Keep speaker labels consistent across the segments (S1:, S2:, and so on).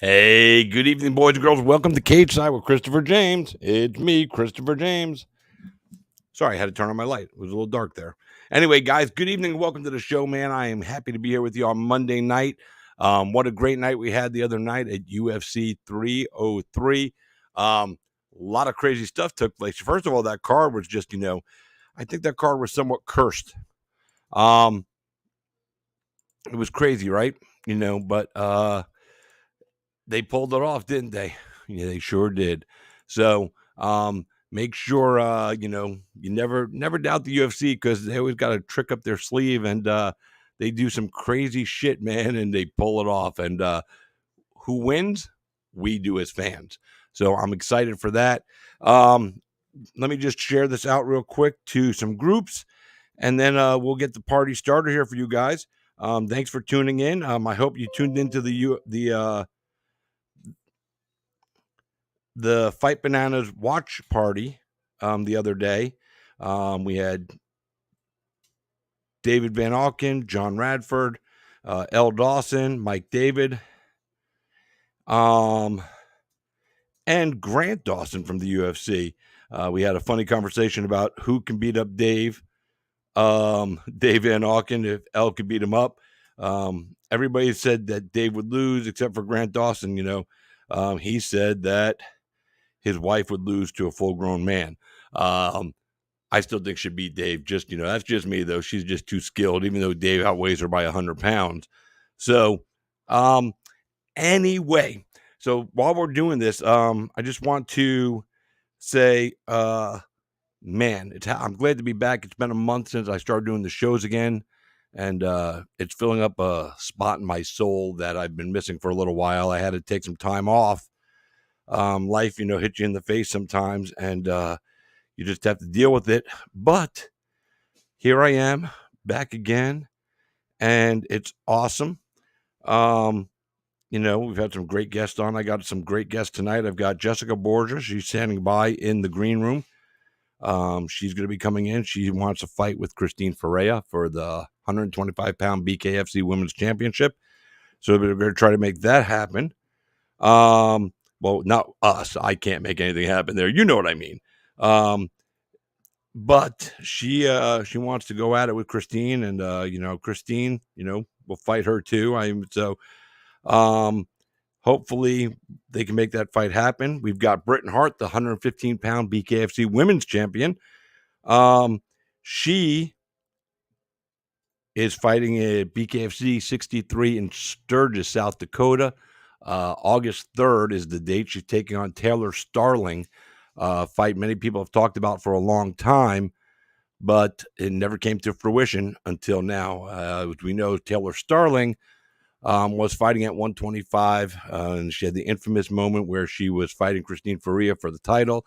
S1: Hey, good evening, boys and girls. Welcome to Cage Side with Christopher James. It's me, Christopher James. Sorry, I had to turn on my light. It was a little dark there. Anyway, guys, good evening and welcome to the show, man. I am happy to be here with you on Monday night. What a great night we had the other night at UFC 303. A lot of crazy stuff took place. First of all, that card was just, I think that card was somewhat cursed. It was crazy, right? But they pulled it off, didn't they? Yeah, they sure did. So make sure you never doubt the UFC because they always got a trick up their sleeve and they do some crazy shit, man, and they pull it off. And who wins? We do as fans. So I'm excited for that. Let me just share this out real quick to some groups, and then we'll get the party started here for you guys. Thanks for tuning in. I hope you tuned into the Fight Bananas watch party the other day. We had David Van Auken, John Radford, L. Dawson, Mike David, and Grant Dawson from the UFC. We had a funny conversation about who can beat up Dave. Dave Van Auken, if L could beat him up. Everybody said that Dave would lose except for Grant Dawson. He said that his wife would lose to a full-grown man. I still think she'd beat Dave. Just, that's just me, though. She's just too skilled, even though Dave outweighs her by 100 pounds. So, anyway, so while we're doing this, I just want to say, man, I'm glad to be back. It's been a month since I started doing the shows again, and it's filling up a spot in my soul that I've been missing for a little while. I had to take some time off. Life, hits you in the face sometimes, and you just have to deal with it. But here I am back again, and it's awesome. We've had some great guests on. I got some great guests tonight. I've got Jessica Borga. She's standing by in the green room. She's going to be coming in. She wants to fight with Christine Ferreira for the 125-pound BKFC Women's Championship. So we're going to try to make that happen. Well, not us. I can't make anything happen there. You know what I mean. But she wants to go at it with Christine, and Christine, will fight her too. Hopefully they can make that fight happen. We've got Britain Hart, the 115-pound BKFC Women's Champion. She is fighting at BKFC 63 in Sturgis, South Dakota. August 3rd is the date. She's taking on Taylor Starling, fight many people have talked about for a long time, but it never came to fruition until now. As we know, Taylor Starling was fighting at 125, and she had the infamous moment where she was fighting Christine Ferreira for the title,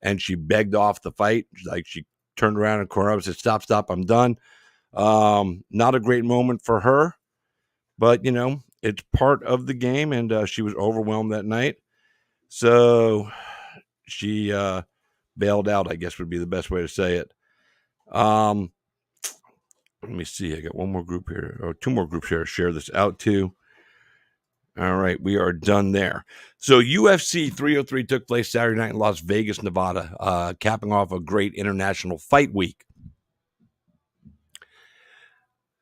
S1: and she begged off the fight. Like, she turned around and cornered up and said, stop, I'm done. Not a great moment for her, but, it's part of the game, and she was overwhelmed that night. So she bailed out, I guess would be the best way to say it. Let me see. I got one more group here, or two more groups here to share this out to. All right, we are done there. So UFC 303 took place Saturday night in Las Vegas, Nevada, capping off a great international fight week.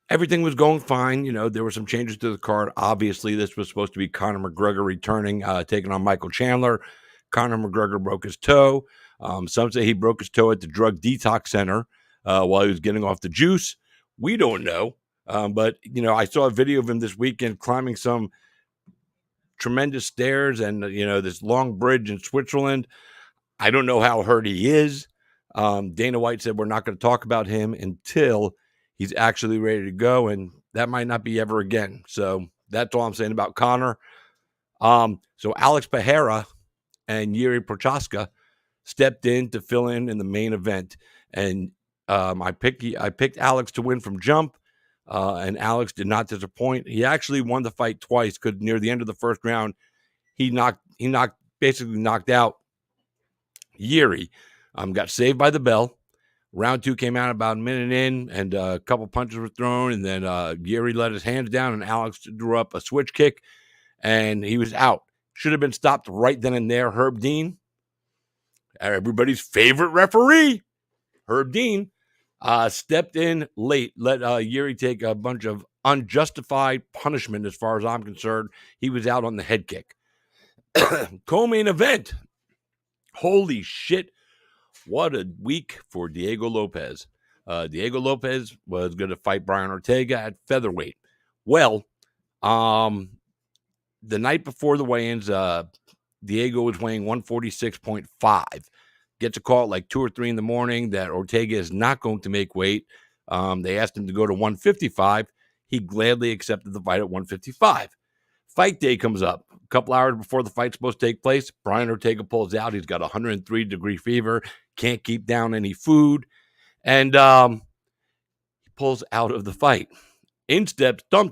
S1: Everything was going fine. There were some changes to the card. Obviously, this was supposed to be Conor McGregor returning, taking on Michael Chandler. Conor McGregor broke his toe. Some say he broke his toe at the drug detox center while he was getting off the juice. We don't know. But, I saw a video of him this weekend climbing some tremendous stairs and, this long bridge in Switzerland. I don't know how hurt he is. Dana White said we're not going to talk about him until he's actually ready to go, and that might not be ever again. So that's all I'm saying about Conor. So Alex Pereira and Yuri Prochaska stepped in to fill in the main event, and I picked Alex to win from jump, and Alex did not disappoint. He actually won the fight twice because near the end of the first round, he basically knocked out Yuri. Got saved by the bell. Round two came out about a minute in, and a couple punches were thrown, and then Yuri let his hands down, and Alex drew up a switch kick, and he was out. Should have been stopped right then and there. Herb Dean, everybody's favorite referee, Herb Dean, stepped in late, let Yuri take a bunch of unjustified punishment as far as I'm concerned. He was out on the head kick. Co-main event. Holy shit. What a week for Diego Lopez. Diego Lopez was going to fight Brian Ortega at featherweight. Well, the night before the weigh-ins, Diego was weighing 146.5. Gets a call at like 2 or 3 in the morning that Ortega is not going to make weight. They asked him to go to 155. He gladly accepted the fight at 155. Fight day comes up. A couple hours before the fight's supposed to take place, Brian Ortega pulls out. He's got 103-degree fever, can't keep down any food, and he pulls out of the fight. In steps, Dan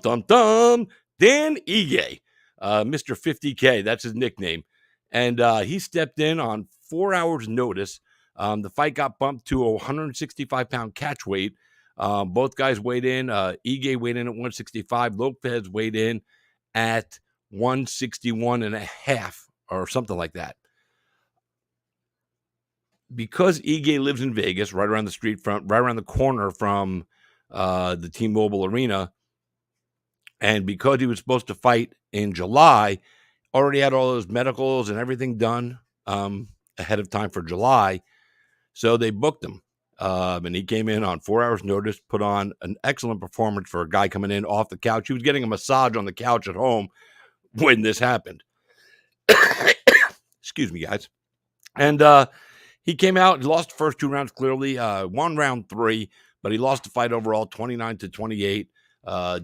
S1: Ige, Mr. 50K, that's his nickname. And he stepped in on 4 hours' notice. The fight got bumped to a 165-pound catch weight. Both guys weighed in. Ige weighed in at 165. Lopez weighed in at 161 and a half or something like that. Because Ige lives in Vegas, right around the street from, right around the corner from the T-Mobile Arena, and because he was supposed to fight in July, already had all those medicals and everything done ahead of time for July, so they booked him. And he came in on 4 hours' notice, put on an excellent performance for a guy coming in off the couch. He was getting a massage on the couch at home when this happened. Excuse me, guys. And he came out and lost the first 2 rounds clearly, won round 3, but he lost the fight overall 29-28.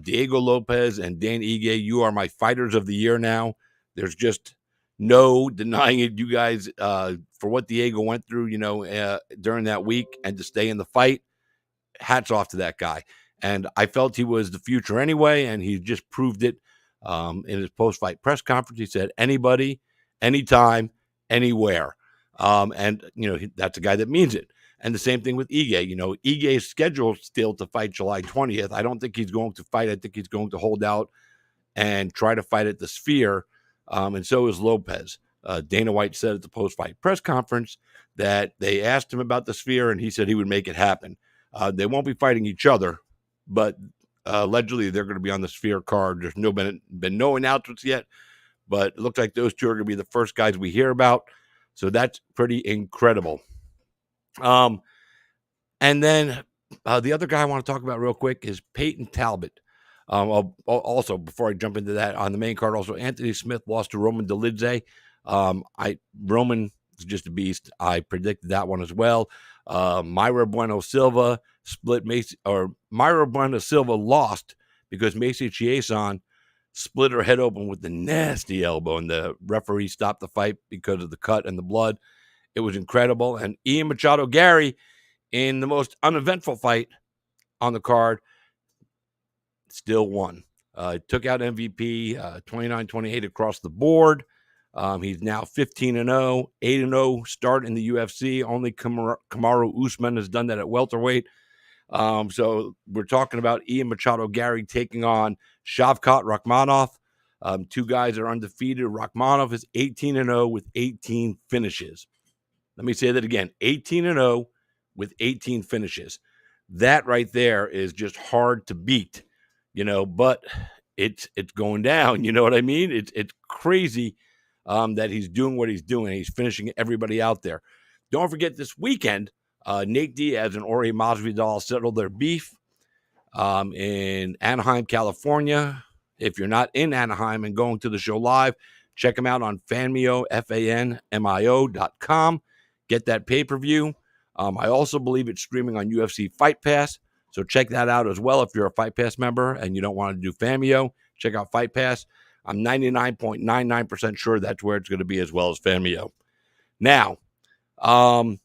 S1: Diego Lopez and Dan Ige, you are my fighters of the year now. There's just no denying it. You guys, for what Diego went through, during that week and to stay in the fight, hats off to that guy. And I felt he was the future anyway, and he just proved it in his post-fight press conference. He said, anybody, anytime, anywhere. And, that's a guy that means it. And the same thing with Ige. Ige is scheduled still to fight July 20th. I don't think he's going to fight. I think he's going to hold out and try to fight at the Sphere. And so is Lopez. Dana White said at the post-fight press conference that they asked him about the Sphere, and he said he would make it happen. They won't be fighting each other, but allegedly they're going to be on the Sphere card. There's been no announcements yet, but it looks like those two are going to be the first guys we hear about. So that's pretty incredible. And then the other guy I want to talk about real quick is Peyton Talbot. Also, before I jump into that, on the main card, also Anthony Smith lost to Roman Dolidze. Roman is just a beast. I predicted that one as well. Mayra Bueno Silva Mayra Bueno Silva lost because Macy Chiasson split her head open with the nasty elbow, and the referee stopped the fight because of the cut and the blood. It was incredible. And Ian Machado Gary, in the most uneventful fight on the card, still won. Took out MVP 29-28 across the board. He's now 15-0, 8-0 start in the UFC. Only Kamaru Usman has done that at welterweight. So we're talking about Ian Machado Gary taking on Shavkat Rakhmonov. Two guys are undefeated. Rakhmonov is 18-0 with 18 finishes. Let me say that again, 18-0 with 18 finishes. That right there is just hard to beat, but it's going down. You know what I mean? It's crazy that he's doing what he's doing. He's finishing everybody out there. Don't forget this weekend, Nate Diaz and Jorge Masvidal settled their beef in Anaheim, California. If you're not in Anaheim and going to the show live, check them out on Fanmio, FANMIO.com. Get that pay-per-view. I also believe it's streaming on UFC Fight Pass, so check that out as well. If you're a Fight Pass member and you don't want to do Fanmio, check out Fight Pass. I'm 99.99% sure that's where it's going to be, as well as Fanmio. Now, next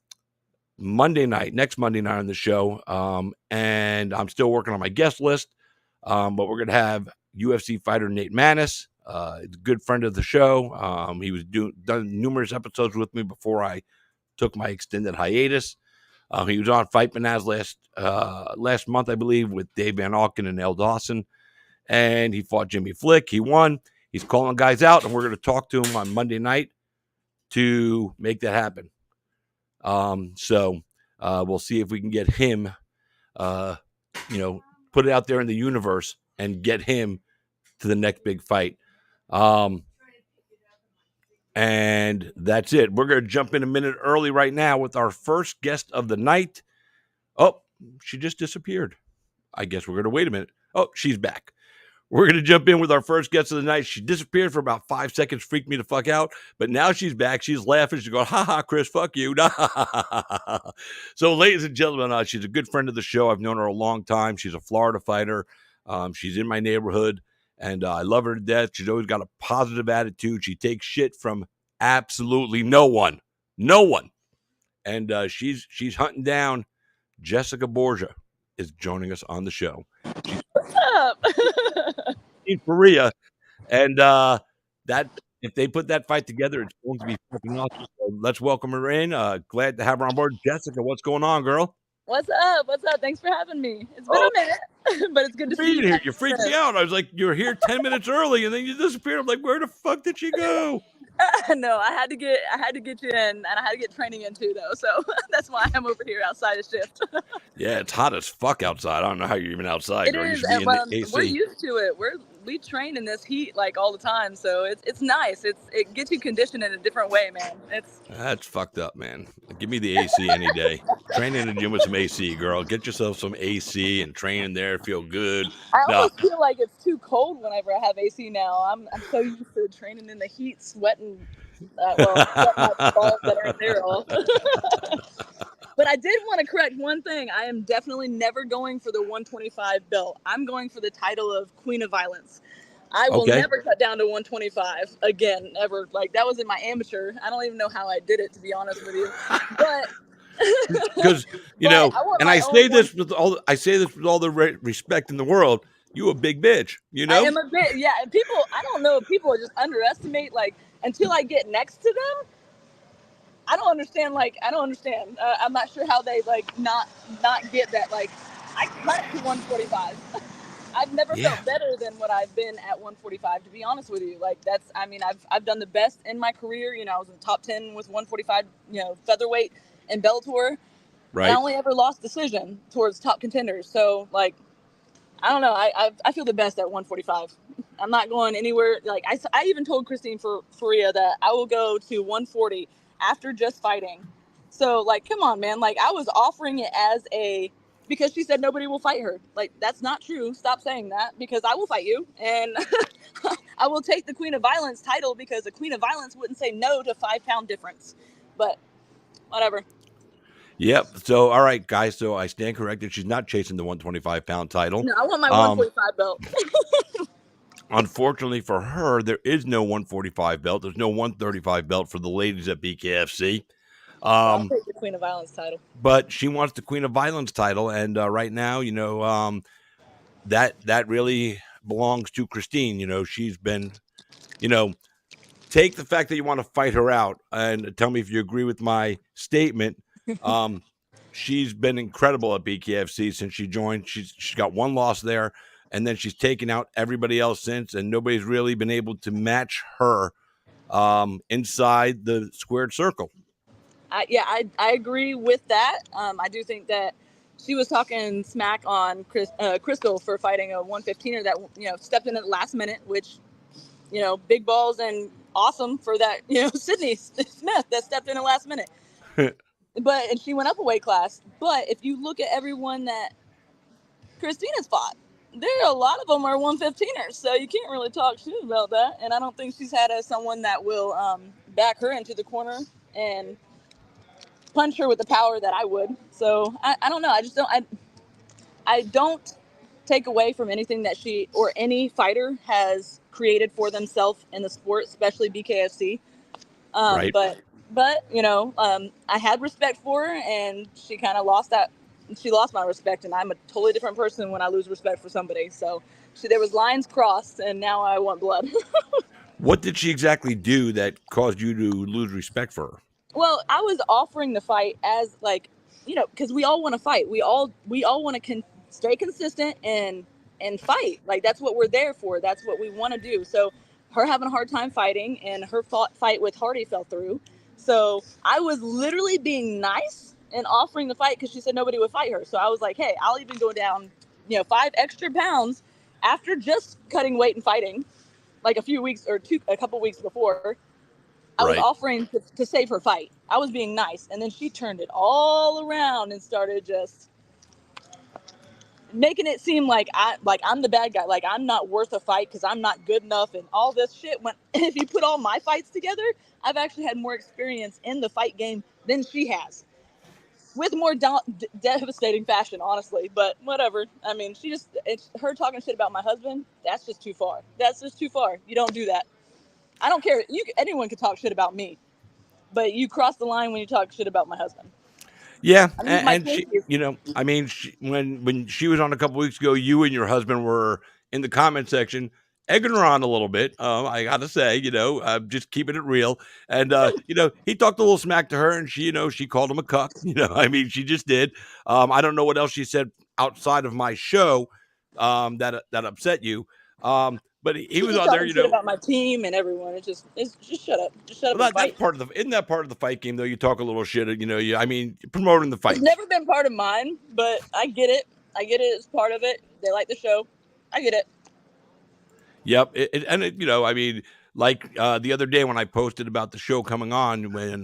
S1: Monday night on the show, and I'm still working on my guest list, but we're going to have UFC fighter Nate Maness. He's a good friend of the show. He was done numerous episodes with me before I took my extended hiatus. He was on Fight Banaz last month, I believe, with Dave Van Auken and El Dawson, and he fought Jimmy Flick. He won. He's calling guys out, and we're going to talk to him on Monday night to make that happen. So we'll see if we can get him, put it out there in the universe and get him to the next big fight. And that's it. We're going to jump in a minute early right now with our first guest of the night. Oh, she just disappeared. I guess we're going to wait a minute. Oh, she's back. We're going to jump in with our first guest of the night. She disappeared for about 5 seconds, freaked me the fuck out. But now she's back. She's laughing. She's going, ha ha, Chris, fuck you. So, ladies and gentlemen, she's a good friend of the show. I've known her a long time. She's a Florida fighter. She's in my neighborhood, and I love her to death. She's always got a positive attitude. She takes shit from absolutely no one. No one. And she's hunting down Jessica Borga is joining us on the show.
S2: What's up?
S1: In Korea, and that if they put that fight together, it's going to be fucking awesome. So let's welcome her in. Glad to have her on board. Jessica, what's going on, girl?
S2: What's up? What's up? Thanks for having me. It's been a minute, but it's good to see you.
S1: Here. You freaked me out. I was like, you're here 10 minutes early, and then you disappeared. I'm like, where the fuck did she go?
S2: No, I had to get you in, and I had to get training in too, though. So that's why I'm over here outside of shift.
S1: Yeah, it's hot as fuck outside. I don't know how you're even outside.
S2: It is. We're used to it. We train in this heat like all the time, so it's nice. It gets you conditioned in a different way, man.
S1: That's fucked up, man. Give me the AC any day. Train in the gym with some AC, girl. Get yourself some AC and train in there. Feel good.
S2: I almost feel like it's too cold whenever I have AC now. I'm so used to training in the heat, sweating. Sweating my balls that aren't there all. But I did want to correct one thing. I am definitely never going for the 125 belt. I'm going for the title of Queen of Violence. I will never cut down to 125 again, ever. Like, that was in my amateur. I don't even know how I did it, to be honest with you. But
S1: because and I say this with all the respect in the world. You a big bitch, you know.
S2: I am a bit, yeah. And people, I don't know if people just underestimate. Like, until I get next to them, I don't understand. I'm not sure how they not get that. Like, I cut it to 145. I've never felt better than what I've been at 145. To be honest with you, like I've done the best in my career. I was in the top 10 with 145. Featherweight and Bellator. Right. I only ever lost decision towards top contenders. So I don't know. I feel the best at 145. I'm not going anywhere. Like I even told Christine Faria that I will go to 140 after just fighting. So come on, man. I was offering it because she said nobody will fight her. That's not true. Stop saying that, because I will fight you, and I will take the Queen of Violence title, because the Queen of Violence wouldn't say no to 5-pound difference. But whatever.
S1: Yep. So, all right, guys. So I stand corrected. She's not chasing the 125-pound title.
S2: No, I want my 145 belt.
S1: Unfortunately for her, there is no 145 belt. There's no 135 belt for the ladies at BKFC.
S2: I'll take the Queen of Violence title.
S1: But she wants the Queen of Violence title, and right now, that really belongs to Christine. She's been, take the fact that you want to fight her out, and tell me if you agree with my statement. She's been incredible at BKFC since she joined. She's got one loss there, and then she's taken out everybody else since, and nobody's really been able to match her inside the squared circle.
S2: I agree with that. I do think that she was talking smack on Crystal for fighting a 115er that stepped in at the last minute, which big balls and awesome for that Sydney Smith that stepped in at the last minute. And she went up a weight class. But if you look at everyone that Christina's fought, a lot of them are 115ers, so you can't really talk shit about that. And I don't think she's had someone that will back her into the corner and punch her with the power that I would. So I don't know. I don't take away from anything that she or any fighter has created for themselves in the sport, especially BKFC.
S1: Right.
S2: But I had respect for her, and she kind of lost that. She lost my respect, and I'm a totally different person when I lose respect for somebody. So there was lines crossed, and now I want blood.
S1: What did she exactly do that caused you to lose respect for her?
S2: Well, I was offering the fight as because we all want to fight. We all want to stay consistent and fight. That's what we're there for. That's what we want to do. So her having a hard time fighting, and her fight with Hardy fell through. So I was literally being nice and offering the fight because she said nobody would fight her. So I was like, hey, I'll even go down, 5 extra pounds after just cutting weight and fighting, like a couple weeks before. I was
S1: Right.
S2: offering to save her fight. I was being nice, and then she turned it all around and started just making it seem like I'm the bad guy, like I'm not worth a fight because I'm not good enough, and all this shit. When if you put all my fights together, I've actually had more experience in the fight game than she has, with more devastating fashion, honestly. But whatever. I mean, it's her talking shit about my husband. That's just too far. That's just too far. You don't do that. I don't care. Anyone can talk shit about me, but you cross the line when you talk shit about my husband.
S1: Yeah,
S2: I'm eating my
S1: and she,
S2: Twinkies.
S1: I mean, when she was on a couple weeks ago, you and your husband were in the comment section egging her on a little bit. I got to say, just keeping it real, and he talked a little smack to her, and she called him a cuck. I mean, she just did. I don't know what else she said outside of my show, that upset you. But he
S2: She's
S1: was
S2: just
S1: on there,
S2: talking shit about my team and everyone. It's just shut up. Just shut up
S1: Well,
S2: and
S1: that's
S2: fight.
S1: part of the isn't that part of the fight game though? You talk a little shit, I mean, promoting the
S2: It's
S1: fights.
S2: never been part of mine, but I get it. I get it. It's part of it. They like the show. I get it.
S1: Yep, I mean, like the other day when I posted about the show coming on, when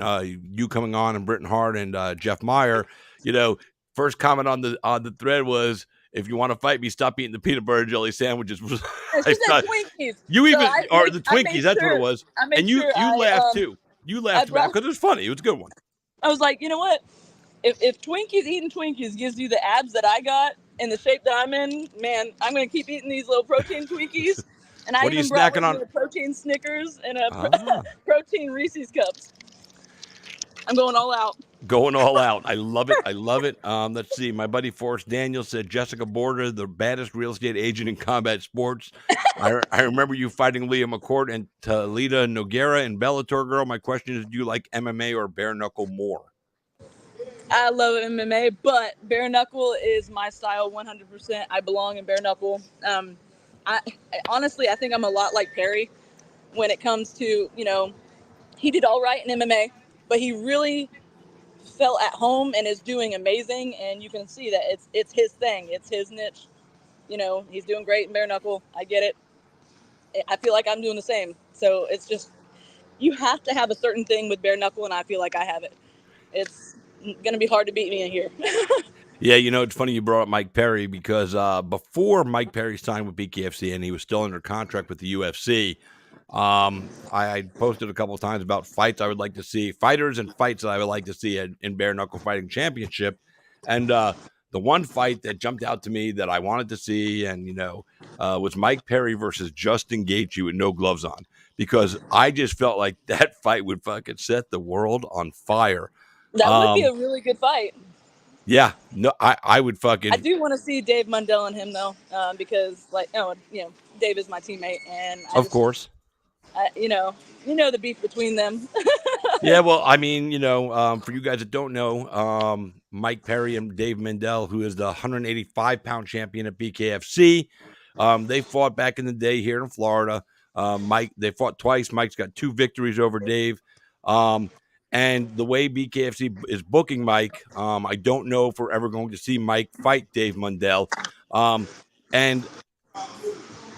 S1: you coming on and Britton Hart and Jeff Meyer, you know, first comment on the thread was, "If you want to fight me, stop eating the peanut butter and jelly sandwiches."
S2: And
S1: I
S2: she said
S1: thought
S2: Twinkies,
S1: you
S2: so
S1: even or the
S2: I
S1: Twinkies.
S2: made
S1: That's what it
S2: sure
S1: was,
S2: I made
S1: and you
S2: sure
S1: you laughed too. You
S2: I
S1: laughed back
S2: brought.
S1: because it was funny. It was a good one.
S2: I was like, you know what? If Twinkies eating Twinkies gives you the abs that I got and the shape that I'm in, man, I'm gonna keep eating these little protein Twinkies. And I
S1: What are you
S2: even brought
S1: snacking
S2: with me
S1: on?
S2: a protein Snickers and a
S1: Ah.
S2: protein Reese's cups. I'm going all out.
S1: Going all out. I love it. I love it. Let's see. My buddy Forrest Daniel said Jessica Borga, the baddest real estate agent in combat sports. I remember you fighting Leah McCourt and Talita Noguera in Bellator, girl. My question is, do you like MMA or bare knuckle more?
S2: I love MMA, but bare knuckle is my style 100%. I belong in bare knuckle. Honestly, I think I'm a lot like Perry when it comes to, he did all right in MMA, but he really felt at home and is doing amazing. And you can see that it's his thing, it's his niche. He's doing great in bare knuckle. I get it. I feel like I'm doing the same. So it's just, you have to have a certain thing with bare knuckle, and I feel like I have it. It's going to be hard to beat me in here.
S1: Yeah, it's funny you brought up Mike Perry because before Mike Perry signed with BKFC and he was still under contract with the UFC, I posted a couple of times about fights I would like to see, fighters and fights that I would like to see in bare knuckle fighting championship. And the one fight that jumped out to me that I wanted to see, and was Mike Perry versus Justin Gaethje with no gloves on, because I just felt like that fight would fucking set the world on fire.
S2: That would be a really good fight.
S1: Yeah, no, I would
S2: I
S1: fucking,
S2: do want to see Dave Mundell and him though, because Dave is my teammate, and
S1: of course.
S2: the beef between them.
S1: Yeah, well, I mean, for you guys that don't know, Mike Perry and Dave Mendel, who is the 185-pound champion at BKFC, they fought back in the day here in Florida. They fought twice. Mike's got 2 victories over Dave. And the way BKFC is booking Mike, I don't know if we're ever going to see Mike fight Dave Mundell. And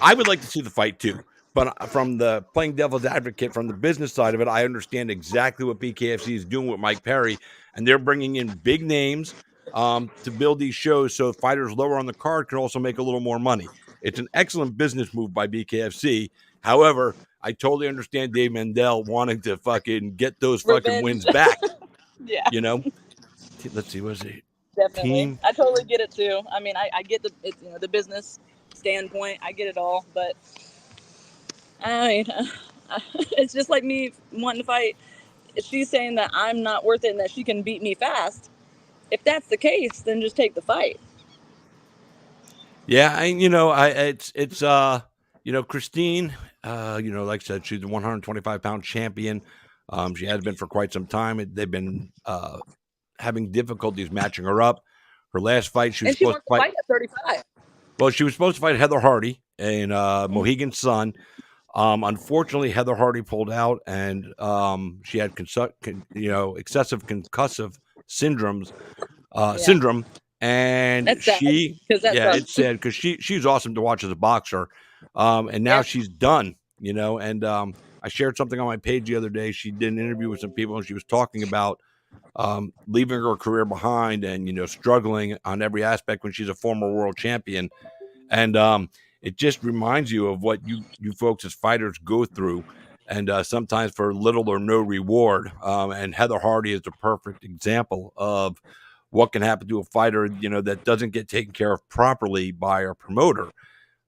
S1: I would like to see the fight too. But from the playing devil's advocate, from the business side of it, I understand exactly what BKFC is doing with Mike Perry, and they're bringing in big names to build these shows so fighters lower on the card can also make a little more money. It's an excellent business move by BKFC. However, I totally understand Dave Mendel wanting to fucking get those fucking
S2: Revenge.
S1: wins back.
S2: Yeah,
S1: Let's see, was it
S2: definitely.
S1: team?
S2: I totally get it too. I mean, I get the business standpoint. I get it all, but I mean, it's just like me wanting to fight. She's saying that I'm not worth it and that she can beat me fast. If that's the case, then just take the fight.
S1: Yeah, Christine, like I said, she's a 125-pound champion. She has been for quite some time. They've been having difficulties matching her up. Her last fight, she was
S2: And she
S1: supposed
S2: wants
S1: to
S2: to
S1: fight.
S2: fight at 35.
S1: Well, she was supposed to fight Heather Hardy in Mohegan Sun. Unfortunately, Heather Hardy pulled out, and she had excessive concussive syndrome,
S2: Yeah,
S1: and
S2: that's sad because that
S1: yeah,
S2: sucks.
S1: it's sad because she's awesome to watch as a boxer, and now
S2: Yes.
S1: she's done, and I shared something on my page the other day. She did an interview with some people, and she was talking about leaving her career behind and struggling on every aspect when she's a former world champion, and it just reminds you of what you folks as fighters go through, and sometimes for little or no reward. And Heather Hardy is the perfect example of what can happen to a fighter, that doesn't get taken care of properly by a promoter.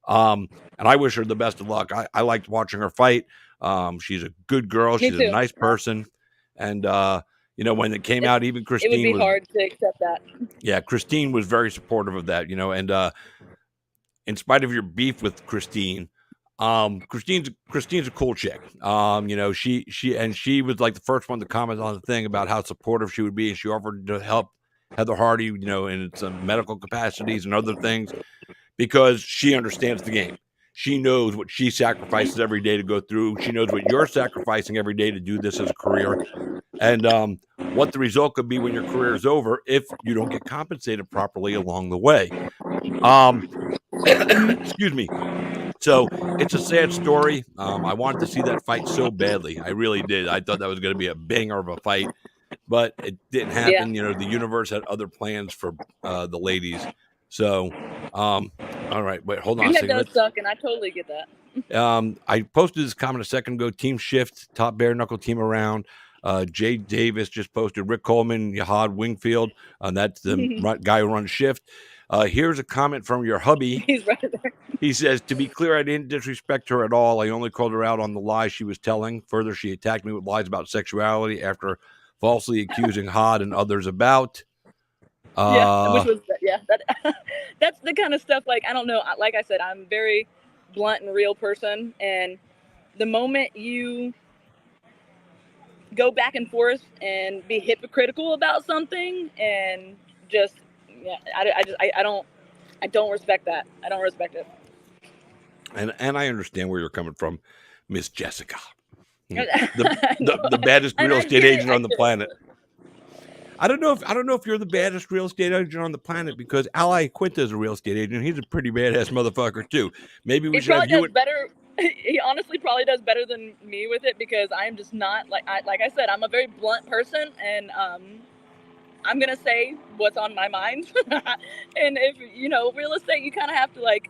S1: Um, and I wish her the best of luck. I liked watching her fight. She's a good girl.
S2: Me
S1: She's a
S2: too.
S1: nice person. And, when it came out, even
S2: It would
S1: Christine
S2: be
S1: was,
S2: hard to accept that.
S1: yeah, Christine was very supportive of that, and in spite of your beef with Christine, Christine's a cool chick. She was like the first one to comment on the thing about how supportive she would be, and she offered to help Heather Hardy, in some medical capacities and other things because she understands the game. She knows what she sacrifices every day to go through. She knows what you're sacrificing every day to do this as a career, and what the result could be when your career is over if you don't get compensated properly along the way. Excuse me. So it's a sad story. I wanted to see that fight so badly. I really did. I thought that was going to be a banger of a fight, but it didn't
S2: Yeah,
S1: happen. The universe had other plans for the ladies. So, all right, wait, hold on a
S2: that
S1: second.
S2: does suck, and I totally get that.
S1: I posted this comment a second ago. Team shift, top bare knuckle team around. Jay Davis just posted Rick Coleman, Yahad Wingfield. That's the guy who runs shift. Here's a comment from your hubby.
S2: He's right there.
S1: He says, to be clear, I didn't disrespect her at all. I only called her out on the lies she was telling. Further, she attacked me with lies about sexuality after falsely accusing Hod and others about.
S2: Yeah, which was that. That's the kind of stuff. Like, I don't know. Like I said, I'm a very blunt and real person, and the moment you go back and forth and be hypocritical about something and just I don't respect that. I don't respect it.
S1: And I understand where you're coming from, Miss Jessica. The baddest real estate agent on the planet. I don't know if you're the baddest real estate agent on the planet, because Ally Quinta is a real estate agent. He's a pretty badass motherfucker too. Maybe we should have you.
S2: Better. He honestly probably does better than me with it, because I'm just not like I said, I'm a very blunt person, and I'm gonna say what's on my mind. And if real estate, you kind of have to like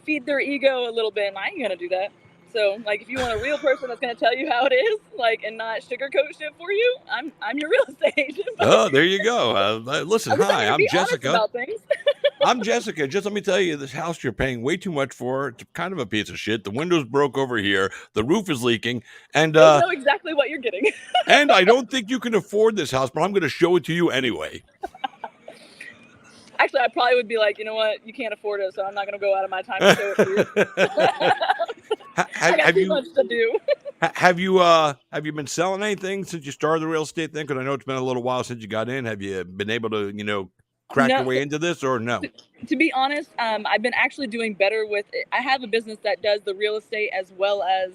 S2: feed their ego a little bit, and I ain't gonna do that. So, like, if you want a real person that's gonna tell you how it is, like, and not sugarcoat shit for you, I'm your real estate agent.
S1: Oh, there you go. Listen, hi, I'm Jessica. I'm Jessica. Just let me tell you, this house you're paying way too much for. It's kind of a piece of shit. The windows broke over here. The roof is leaking, and
S2: I know exactly what you're getting.
S1: And I don't think you can afford this house, but I'm going to show it to you anyway.
S2: Actually, I probably would be like, you know what, you can't afford it, so I'm not going to go out of my time to show it to you. I got too much to do.
S1: Have you been selling anything since you started the real estate thing? Because I know it's been a little while since you got in. Have you been able to crack your way into this, or no?
S2: To be honest, I've been actually doing better with it. I have a business that does the real estate as well as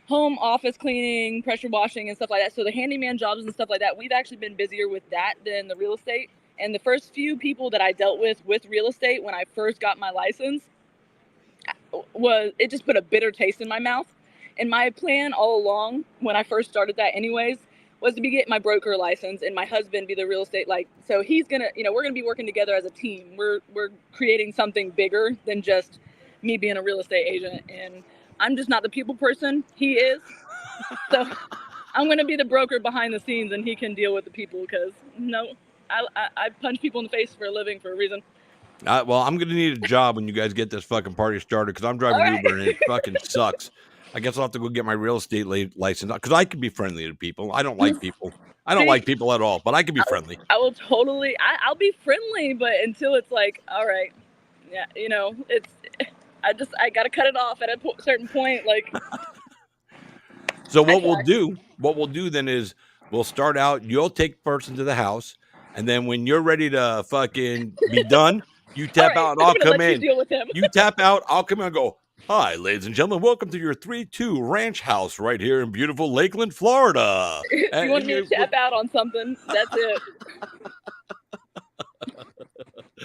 S2: home office cleaning, pressure washing, and stuff like that. So the handyman jobs and stuff like that, we've actually been busier with that than the real estate. And the first few people that I dealt with real estate when I first got my license, it just put a bitter taste in my mouth. And my plan all along, when I first started that anyways, was to get my broker license and my husband be the real estate. So he's gonna, we're gonna be working together as a team. We're creating something bigger than just me being a real estate agent. And I'm just not the people person. He is. So I'm gonna be the broker behind the scenes, and he can deal with the people, because I punch people in the face for a living for a reason.
S1: Well, I'm going to need a job when you guys get this fucking party started, because I'm driving Uber and it fucking sucks. I guess I'll have to go get my real estate license, because I can be friendly to people. I don't like people. I don't like people at all, but I can be friendly.
S2: I will totally. I'll be friendly, but until it's like, all right, yeah, it's. I got to cut it off at a certain point, like.
S1: So what we'll do then is we'll start out. You'll take person to the house, and then when you're ready to fucking be done, you tap out and I'll come in.
S2: You deal with him.
S1: You tap out, I'll come in and go, Hi, ladies and gentlemen. Welcome to your 3-2 ranch house right here in beautiful Lakeland, Florida.
S2: If you want me to tap out on something, that's it.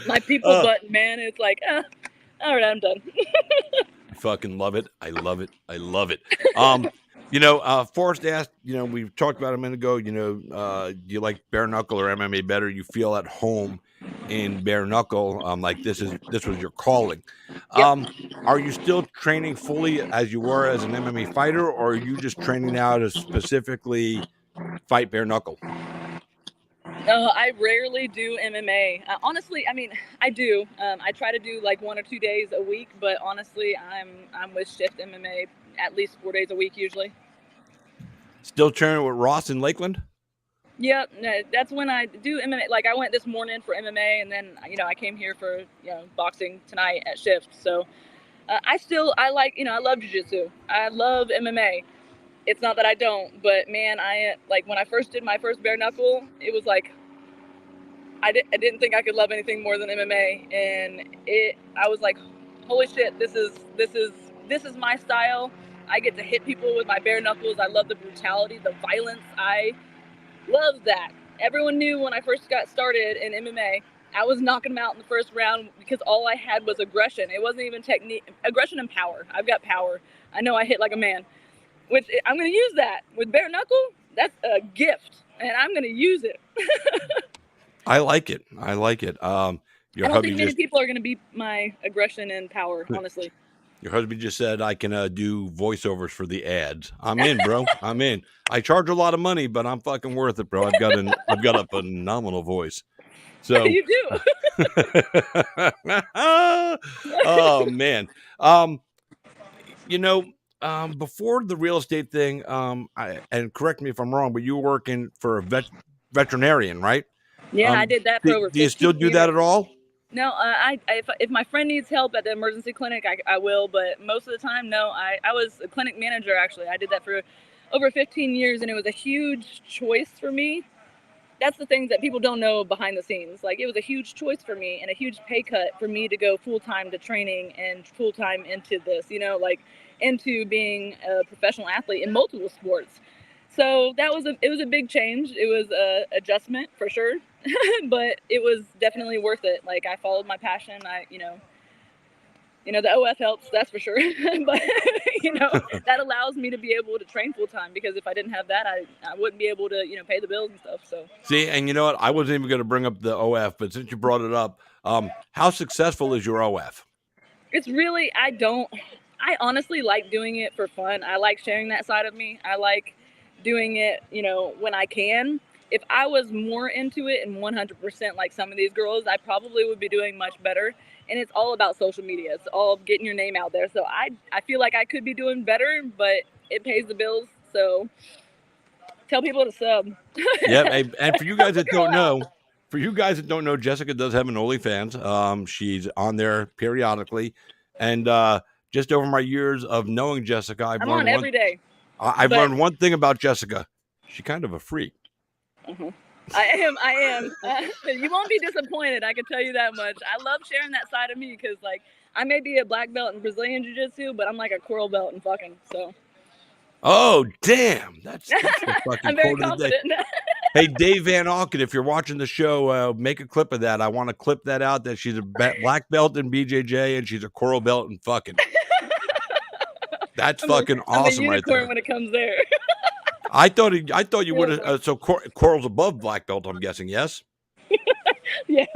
S2: My people button, man. It's like, all right, I'm done.
S1: I fucking love it. I love it. I love it. Forrest asked, we talked about a minute ago, do you like bare knuckle or MMA better? You feel at home in bare knuckle. Like this was your calling.
S2: Yep.
S1: Are you still training fully as you were as an MMA fighter, or are you just training now to specifically fight bare knuckle?
S2: I rarely do MMA. Honestly, I mean, I do. I try to do like 1 or 2 days a week, but honestly, I'm with Shift MMA at least 4 days a week usually.
S1: Still training with Ross in Lakeland?
S2: Yep, that's when I do MMA. Like I went this morning for MMA, and then I came here for boxing tonight at Shift. So I love jiu-jitsu. I love MMA. It's not that I don't, but man, I like when I first did my first bare knuckle, it was like I didn't think I could love anything more than MMA, and I was like, holy shit, this is my style. I get to hit people with my bare knuckles. I love the brutality, the violence. I love that. Everyone knew when I first got started in MMA, I was knocking them out in the first round because all I had was aggression. It wasn't even technique, aggression and power. I've got power. I know I hit like a man. Which I'm going to use that with bare knuckle. That's a gift, and I'm going to use it.
S1: I like it. I like it.
S2: I don't think many people are going to beat my aggression and power, honestly.
S1: Your husband just said I can do voiceovers for the ads. I'm in, bro. I'm in. I charge a lot of money, but I'm fucking worth it, bro. I've got a phenomenal voice. So
S2: you do.
S1: Oh man. Before the real estate thing, and correct me if I'm wrong, but you were working for a veterinarian, right?
S2: Yeah, I did that for over 15 years.
S1: Do you still do that at all?
S2: No, if my friend needs help at the emergency clinic, I will, but most of the time, no. I was a clinic manager, actually. I did that for over 15 years, and it was a huge choice for me. That's the things that people don't know behind the scenes. Like, it was a huge choice for me and a huge pay cut for me to go full-time to training and full-time into this, into being a professional athlete in multiple sports. So it was a big change. It was a adjustment for sure, but it was definitely worth it. Like, I followed my passion. The OF helps, that's for sure. But, that allows me to be able to train full time, because if I didn't have that, I wouldn't be able to, pay the bills and stuff. So
S1: see, and you know what? I wasn't even going to bring up the OF, but since you brought it up, how successful is your OF?
S2: It's really, I honestly like doing it for fun. I like sharing that side of me. I like doing it, when I can. If I was more into it and 100% like some of these girls, I probably would be doing much better. And it's all about social media. It's all getting your name out there. So I feel like I could be doing better, but it pays the bills. So tell people to sub.
S1: Yeah, and for you guys that don't know, Jessica does have an OnlyFans. She's on there periodically, and just over my years of knowing Jessica,
S2: I'm on every day.
S1: I've learned one thing about Jessica. She's kind of a freak.
S2: Uh-huh. I am. You won't be disappointed, I can tell you that much. I love sharing that side of me because, like, I may be a black belt in Brazilian Jiu-Jitsu, but I'm like a coral belt in fucking, so.
S1: Oh, damn. That's the fucking
S2: I'm very confident.
S1: Hey, Dave Van Auken, if you're watching the show, make a clip of that. I want to clip that out, that she's a black belt in BJJ and she's a coral belt in fucking. That's fucking awesome, right there.
S2: I'm a unicorn when it comes there.
S1: I thought you would have. So coral's above black belt, I'm guessing. Yes.
S2: Yes.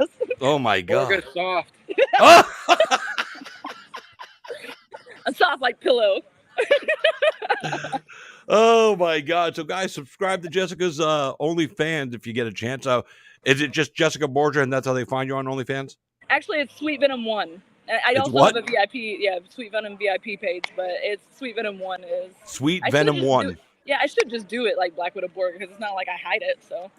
S1: Oh my god.
S3: Borga soft.
S2: A soft like pillow.
S1: Oh my god. So guys, subscribe to Jessica's OnlyFans if you get a chance. Is it just Jessica Borgia and that's how they find you on OnlyFans?
S2: Actually, it's Sweet Venom 1. I also have a VIP, Sweet Venom VIP page, but it's Sweet Venom 1 is
S1: Sweet Venom 1.
S2: Yeah, I should just do it like Black Widow Borga, because it's not like I hide it. So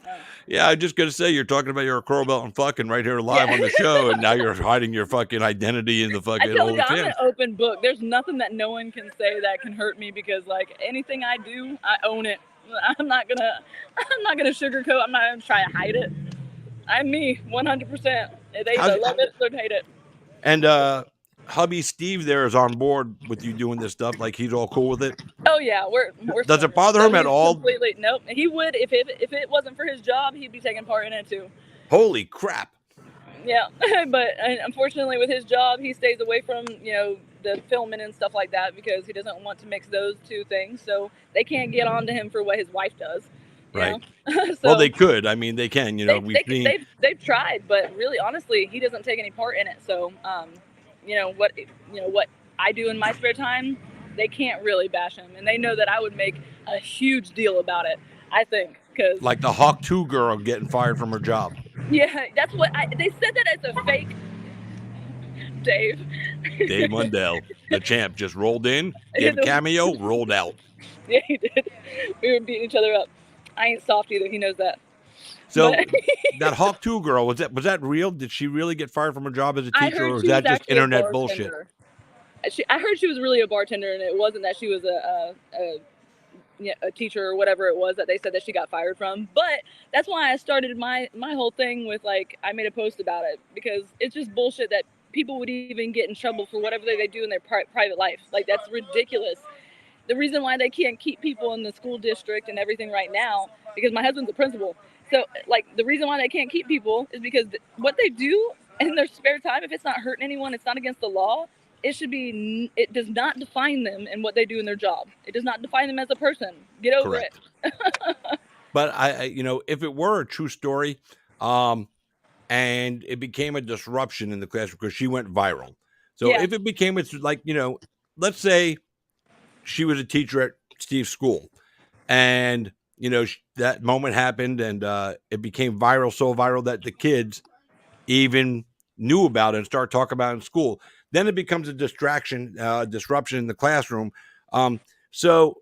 S1: yeah, I'm just gonna say, you're talking about your coral belt and fucking right here live on the show, and now you're hiding your fucking identity in the fucking.
S2: I tell you, I'm an open book. There's nothing that no one can say that can hurt me, because like anything I do, I own it. I'm not gonna sugarcoat. I'm not gonna try to hide it. I'm me, 100%. They either love it or hate it.
S1: And hubby Steve there is on board with you doing this stuff. Like he's all cool with it.
S2: Oh yeah, we're
S1: Does it
S2: swingers.
S1: bother
S2: So
S1: him at
S2: he's
S1: all?
S2: completely nope. He would if it wasn't for his job, he'd be taking part in it too.
S1: Holy crap!
S2: Yeah, but unfortunately, with his job, he stays away from the filming and stuff like that because he doesn't want to mix those two things. So they can't get on to him for what his wife does.
S1: Right.
S2: So
S1: Well, they could. I mean, they can. You know,
S2: they've tried, but really, honestly, he doesn't take any part in it. So, what I do in my spare time, they can't really bash him, and they know that I would make a huge deal about it. I think because
S1: like the Hawk 2 girl getting fired from her job.
S2: Yeah, that's what they said that as a fake. Dave
S1: Mundell, the champ, just rolled in, gave a cameo, rolled out.
S2: Yeah, he did. We were beating each other up. I ain't soft either. He knows that.
S1: So that Hawk 2 girl, was that real? Did she really get fired from her job as a teacher, or was that just internet bullshit?
S2: I heard she was really a bartender, and it wasn't that she was a teacher or whatever it was that they said that she got fired from. But that's why I started my whole thing with I made a post about it, because it's just bullshit that people would even get in trouble for whatever they do in their private life. Like, that's ridiculous. The reason why they can't keep people in the school district and everything right now, because my husband's a principal. So, the reason why they can't keep people is because what they do in their spare time, if it's not hurting anyone, it's not against the law, it does not define them in what they do in their job. It does not define them as a person. Get over it.
S1: But if it were a true story, and it became a disruption in the classroom because she went viral. So if it became, it's let's say she was a teacher at Steve's school, and that moment happened, and it became viral, so viral that the kids even knew about it and started talking about it in school. Then it becomes a disruption in the classroom. So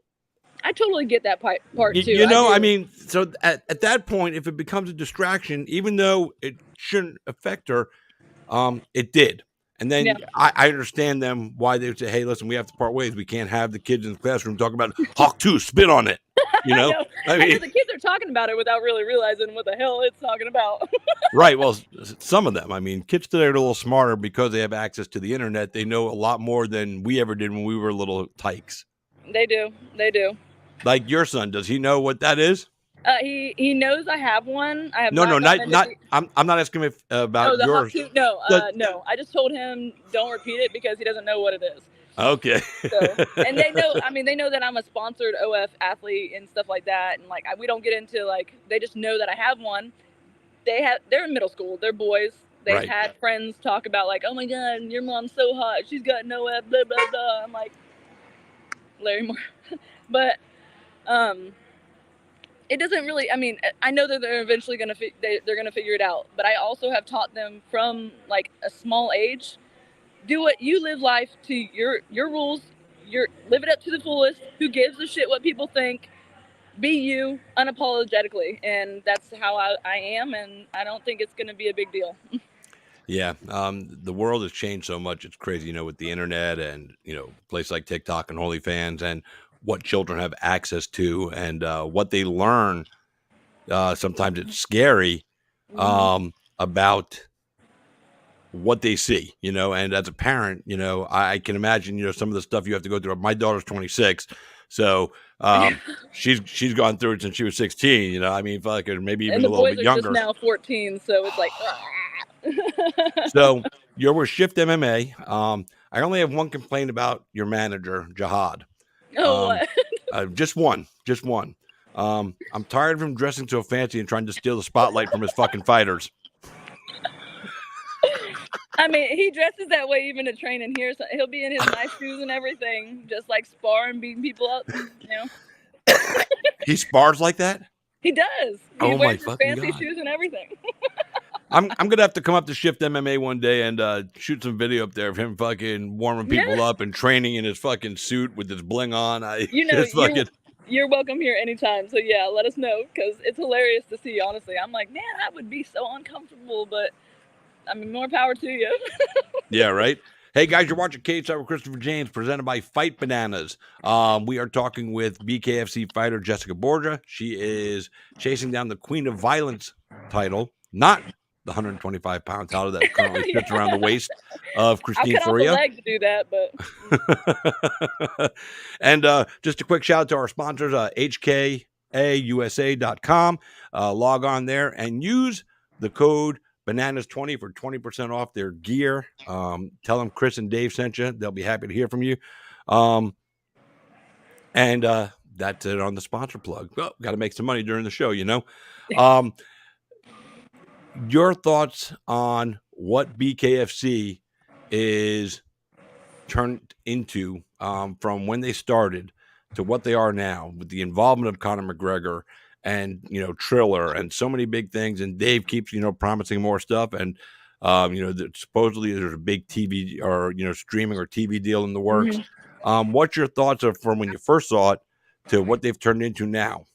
S2: I totally get that part too.
S1: I mean, so at that point, if it becomes a distraction, even though it shouldn't affect her, it did. And then I understand them why they would say, "Hey, listen, we have to part ways. We can't have the kids in the classroom talking about Hawk 2, spit on it."
S2: I mean, the kids are talking about it without really realizing what the hell it's talking about.
S1: Right. Well, some of them. I mean, kids today are a little smarter because they have access to the internet. They know a lot more than we ever did when we were little tykes.
S2: They do.
S1: Like your son, does he know what that is?
S2: He knows I have one. I have
S1: not. I'm not asking him about yours.
S2: No. I just told him don't repeat it because he doesn't know what it is.
S1: Okay.
S2: And they know. I mean, they know that I'm a sponsored OF athlete and stuff like that. And we don't get into they just know that I have one. They're in middle school. They're boys. They've had friends talk about oh my God, your mom's so hot. She's got an OF. Blah blah blah. I'm like, Larry Moore, but it doesn't really. I mean, I know that they're eventually gonna they're gonna figure it out. But I also have taught them from a small age. Do what you live life to your rules. Live it up to the fullest. Who gives a shit what people think? Be you unapologetically, and that's how I am. And I don't think it's gonna be a big deal.
S1: Yeah, the world has changed so much. It's crazy, with the internet and places like TikTok and OnlyFans, and what children have access to, and what they learn. Sometimes it's scary about what they see, and as a parent, I can imagine, some of the stuff you have to go through. My daughter's 26, so she's gone through it since she was 16. I mean, maybe even a little bit younger.
S2: And the boys are just now 14, so it's like.
S1: So you're with Shift MMA. I only have one complaint about your manager, Jihad.
S2: What?
S1: Just one. I'm tired of him dressing so fancy and trying to steal the spotlight from his fucking fighters.
S2: I mean, he dresses that way even to training here. So he'll be in his nice shoes and everything, just sparring, beating people up.
S1: He spars like that?
S2: He does. He wears his fancy shoes and everything.
S1: I'm gonna have to come up to Shift MMA one day and shoot some video up there of him fucking warming people up and training in his fucking suit with his bling on.
S2: You're welcome here anytime. So yeah, let us know, because it's hilarious to see. Honestly, I'm like, man, I would be so uncomfortable, but I mean, more power to you.
S1: Yeah, right. Hey guys, you're watching Cage Out with Christopher James, presented by Fight Bananas. We are talking with BKFC fighter Jessica Borga. She is chasing down the Queen of Violence title, not the 125 pound title that currently sits around the waist of
S2: I'll
S1: Christine
S2: cut off a
S1: Faria.
S2: leg to do that, but
S1: And just a quick shout out to our sponsors, hkausa.com. Log on there and use the code bananas20 for 20% off their gear. Tell them Chris and Dave sent you. They'll be happy to hear from you. And that's it on the sponsor plug. Well, got to make some money during the show, you know. Your thoughts on what BKFC is turned into from when they started to what they are now, with the involvement of Conor McGregor and, you know, Triller and so many big things. And Dave keeps, you know, promising more stuff. And, you know, supposedly there's a big TV or, you know, streaming or TV deal in the works. What's your thoughts of from when you first saw it to what they've turned into now?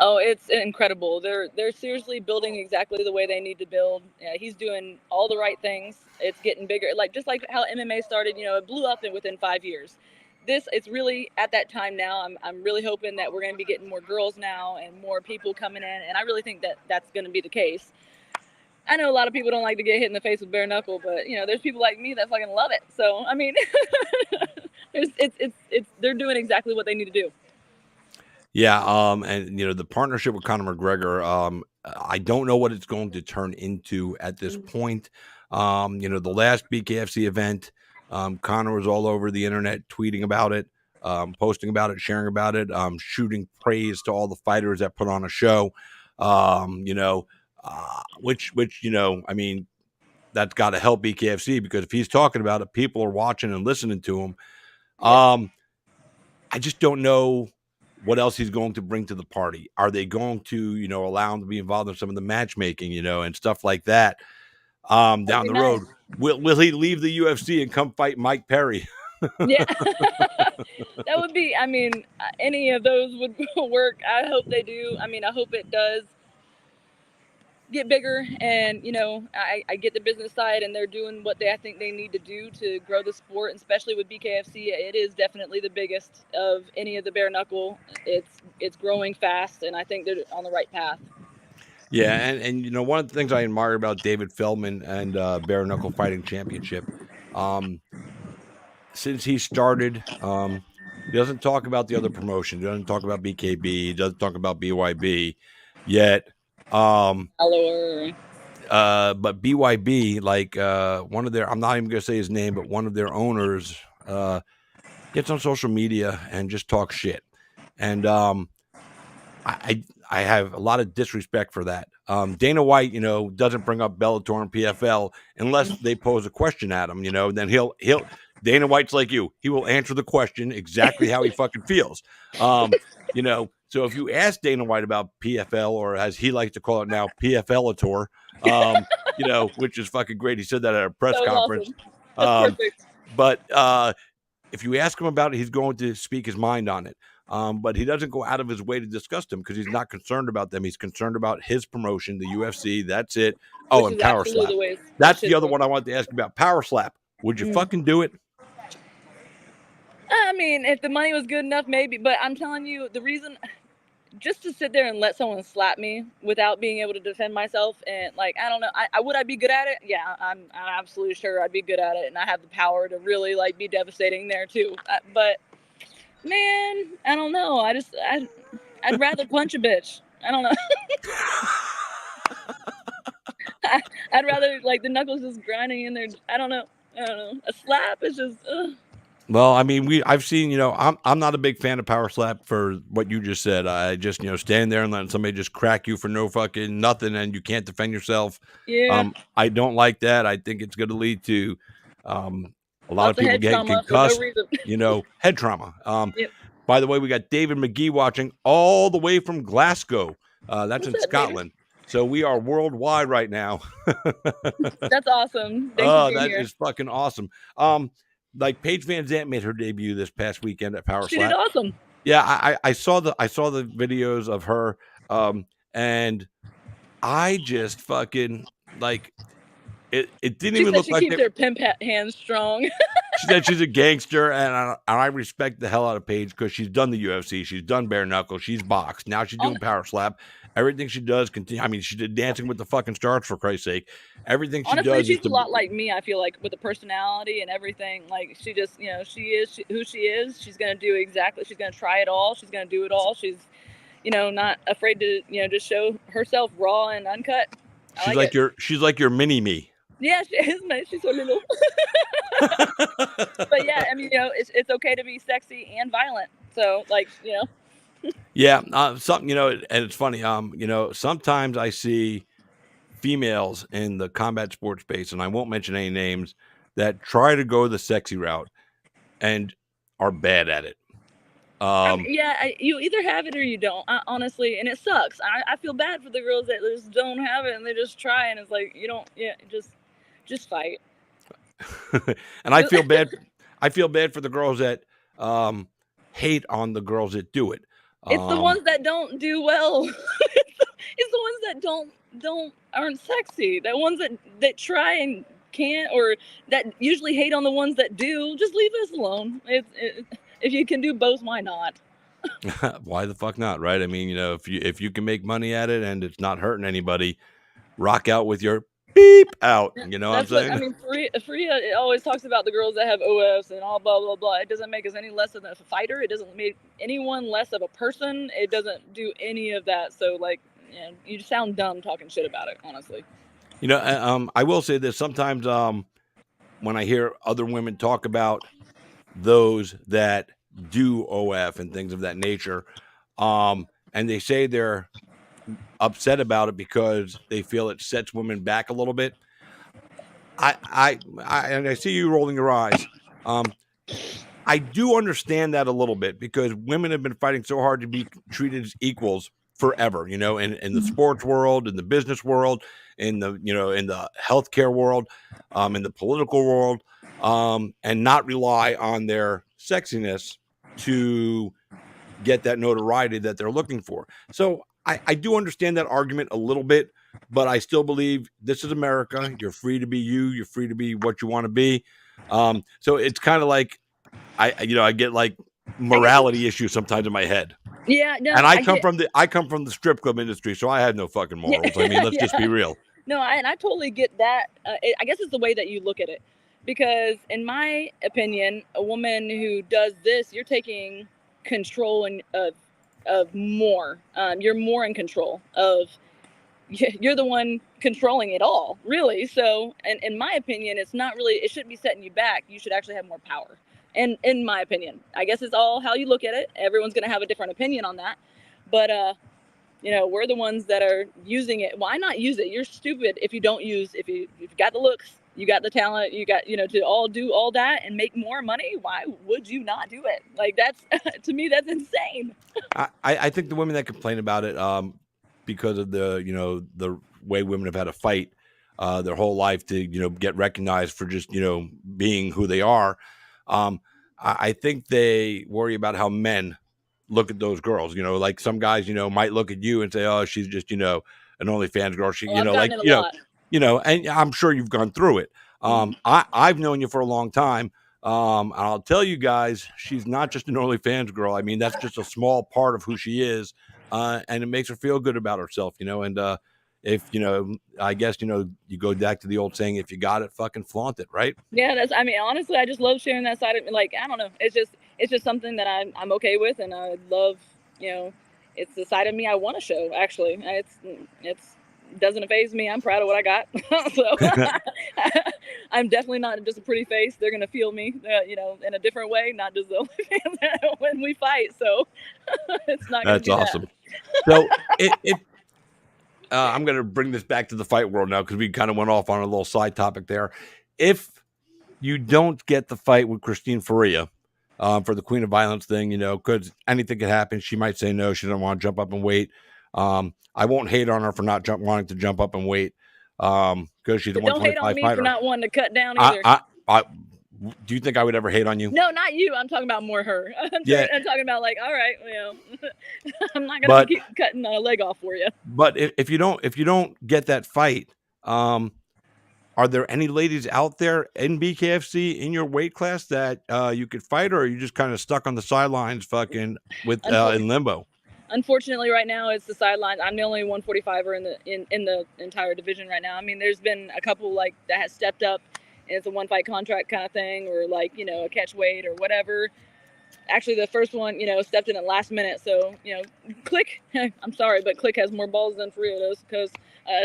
S2: Oh, it's incredible. They're seriously building exactly the way they need to build. Yeah, he's doing all the right things. It's getting bigger, like just like how MMA started. You know, it blew up within 5 years. It's really at that time now. I'm really hoping that we're going to be getting more girls now and more people coming in, and I really think that that's going to be the case. I know a lot of people don't like to get hit in the face with bare knuckle, but you know, there's people like me that fucking love it. So I mean, they're doing exactly what they need to do.
S1: Yeah, and you know, the partnership with Conor McGregor, I don't know what it's going to turn into at this point. You know, the last BKFC event, Conor was all over the internet tweeting about it, posting about it, sharing about it, shooting praise to all the fighters that put on a show. You know, which you know, I mean, that's got to help BKFC, because if he's talking about it, people are watching and listening to him. I just don't know what else he's going to bring to the party. Are they going to, you know, allow him to be involved in some of the matchmaking, you know, and stuff like that down the road? Will he leave the UFC and come fight Mike Perry?
S2: Yeah, that would be, I mean, any of those would work. I hope they do. I mean, I hope it does get bigger, and you know, I get the business side, and they're doing what I think they need to do to grow the sport, and especially with BKFC. It is definitely the biggest of any of the bare knuckle. It's growing fast, and I think they're on the right path.
S1: Yeah, and you know, one of the things I admire about David Feldman and Bare Knuckle Fighting Championship, since he started, he doesn't talk about the other promotion. He doesn't talk about BKB. He doesn't talk about BYB yet. But BYB, like one of their, I'm not even going to say his name, but one of their owners gets on social media and just talks shit. And I have a lot of disrespect for that. Dana White, you know, doesn't bring up Bellator and PFL unless they pose a question at him, you know, then he'll Dana White's like you. He will answer the question exactly how he fucking feels. You know, so if you ask Dana White about PFL, or as he likes to call it now, PFLator, you know, which is fucking great. He said that at a press conference.
S2: Awesome. That's perfect.
S1: But if you ask him about it, he's going to speak his mind on it. But he doesn't go out of his way to discuss them, because he's not concerned about them. He's concerned about his promotion, the UFC. That's it. Oh, and Power Slap. That's the other one I wanted to ask about. Power Slap. Would you fucking do it?
S2: I mean, if the money was good enough, maybe. But I'm telling you, the reason, just to sit there and let someone slap me without being able to defend myself, and like, I don't know, would I be good at it? Yeah, I'm absolutely sure I'd be good at it, and I have the power to really like be devastating there too. But man, I don't know. I'd rather punch a bitch. I don't know. I'd rather like the knuckles just grinding in there. I don't know. A slap is just.
S1: Well, I mean, I've seen, you know, I'm not a big fan of Power Slap for what you just said. I just, you know, stand there and let somebody just crack you for no fucking nothing, and you can't defend yourself.
S2: Yeah.
S1: I don't like that. I think it's going to lead to a lot of people getting concussed, you know, head trauma.
S2: Yep.
S1: By the way, we got David McGee watching all the way from Glasgow. That's in Scotland. David? So we are worldwide right now.
S2: That's awesome.
S1: That is fucking awesome. Like Paige Van Zandt made her debut this past weekend at Power Slap.
S2: She did awesome.
S1: Yeah, I saw the videos of her, and I just fucking like it. It didn't even look like
S2: she keeps her pimp hands strong.
S1: She said she's a gangster, and I respect the hell out of Paige, because she's done the UFC, she's done bare knuckle, she's boxed. Now she's doing Power Slap, Everything she does continue. I mean, she did Dancing with the fucking Stars, for Christ's sake. Everything she
S2: Honestly,
S1: does is
S2: she's a
S1: to.
S2: lot like me. I feel like with the personality and everything. Like she just, she is who she is. She's gonna do exactly. She's gonna try it all. She's gonna do it all. She's, not afraid to, just show herself raw and uncut. I
S1: She's
S2: like
S1: like
S2: it.
S1: your mini me.
S2: Yeah, she is. She's so little. But yeah, I mean, it's okay to be sexy and violent. So like,
S1: Yeah, something, and it's funny. Sometimes I see females in the combat sports space, and I won't mention any names, that try to go the sexy route and are bad at it.
S2: You either have it or you don't, honestly, and it sucks. I feel bad for the girls that just don't have it and they just try, and it's like you don't, just fight.
S1: And I feel bad. I feel bad for the girls that hate on the girls that do it.
S2: It's the ones that don't do well. It's the ones that aren't sexy. The ones that try and can't, or that usually hate on the ones that do. Just leave us alone. If you can do both, why not?
S1: Why the fuck not, right? I mean, if you can make money at it and it's not hurting anybody, rock out with your beep out. You know what I'm saying?
S2: I mean, Faria always talks about the girls that have OFs and all blah blah blah. It doesn't make us any less of a fighter. It doesn't make anyone less of a person. It doesn't do any of that. So like, you sound dumb talking shit about it, honestly.
S1: I will say this. Sometimes when I hear other women talk about those that do OF and things of that nature, and they say they're upset about it because they feel it sets women back a little bit. I see you rolling your eyes. I do understand that a little bit because women have been fighting so hard to be treated as equals forever, in the sports world, in the business world, in the healthcare world, in the political world, and not rely on their sexiness to get that notoriety that they're looking for. So I do understand that argument a little bit, but I still believe this is America. You're free to be you. You're free to be what you want to be. So it's kind of like I get like morality issues sometimes in my head.
S2: Yeah, no,
S1: and I come from the strip club industry, so I have no fucking morals. I mean, let's just be real.
S2: No, I totally get that. I guess it's the way that you look at it, because in my opinion, a woman who does this, you're taking control of more. You're more in control of. You're the one controlling it all, really. So, and in my opinion, it's not really. It shouldn't be setting you back. You should actually have more power. And in my opinion, I guess it's all how you look at it. Everyone's going to have a different opinion on that. But, we're the ones that are using it. Why not use it? You're stupid if you don't use, if you've got the looks, you got the talent, you got, to all do all that and make more money. Why would you not do it? Like that's, to me, that's insane.
S1: I think the women that complain about it, because of the, the way women have had to fight their whole life to, get recognized for just, being who they are. I think they worry about how men look at those girls, like some guys, might look at you and say, oh, she's just, an OnlyFans girl. She, and I'm sure you've gone through it. I've known you for a long time. And I'll tell you guys, she's not just an OnlyFans girl. I mean, that's just a small part of who she is. And it makes her feel good about herself, and, if, I guess, you go back to the old saying, if you got it, fucking flaunt it. Right.
S2: Yeah. Honestly, I just love sharing that side of it. Like, I don't know. It's just something that I'm okay with. And I love, it's the side of me I want to show, actually. It's doesn't faze me. I'm proud of what I got. So I'm definitely not just a pretty face. They're going to feel me, in a different way, not just when we fight. So it's not going to be awesome.
S1: So I'm going to bring this back to the fight world now, because we kind of went off on a little side topic there. If you don't get the fight with Christine Faria for the Queen of Violence thing, because anything could happen. She might say no. She doesn't want to jump up and wait. I won't hate on her for not wanting to jump up and wait, because she's a 125
S2: don't hate on me
S1: fighter.
S2: For not wanting to cut down either.
S1: Do you think I would ever hate on you?
S2: No, not you. I'm talking about more her. I'm talking about like, all right, I'm not gonna keep cutting a leg off for you.
S1: But if you don't get that fight, are there any ladies out there in BKFC in your weight class that you could fight, or are you just kind of stuck on the sidelines, fucking with in limbo?
S2: unfortunately, right now it's the sideline. I'm the only 145er in the entire division right now. I mean, there's been a couple like that has stepped up, and it's a one fight contract kind of thing, or like a catch weight or whatever. Actually, the first one stepped in at last minute, so Click. I'm sorry, but Click has more balls than Faria does because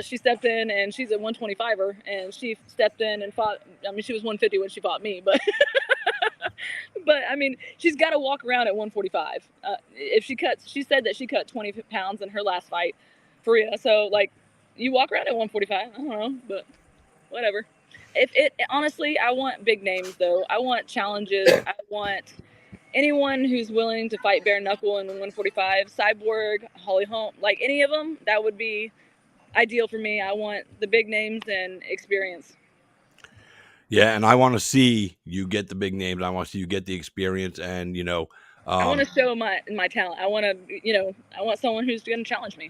S2: she stepped in and she's a 125er, and she stepped in and fought. I mean, she was 150 when she fought me, but but I mean, she's got to walk around at 145. If she said that she cut 20 pounds in her last fight, Faria. So like, you walk around at 145. I don't know, but whatever. If it honestly, I want big names though. I want challenges. I want anyone who's willing to fight bare knuckle in 145, Cyborg, Holly Holm, like any of them, that would be ideal for me. I want the big names and experience.
S1: Yeah, and I want to see you get the big names. I want to see you get the experience, and
S2: I want to show my talent. I want to, I want someone who's going to challenge me.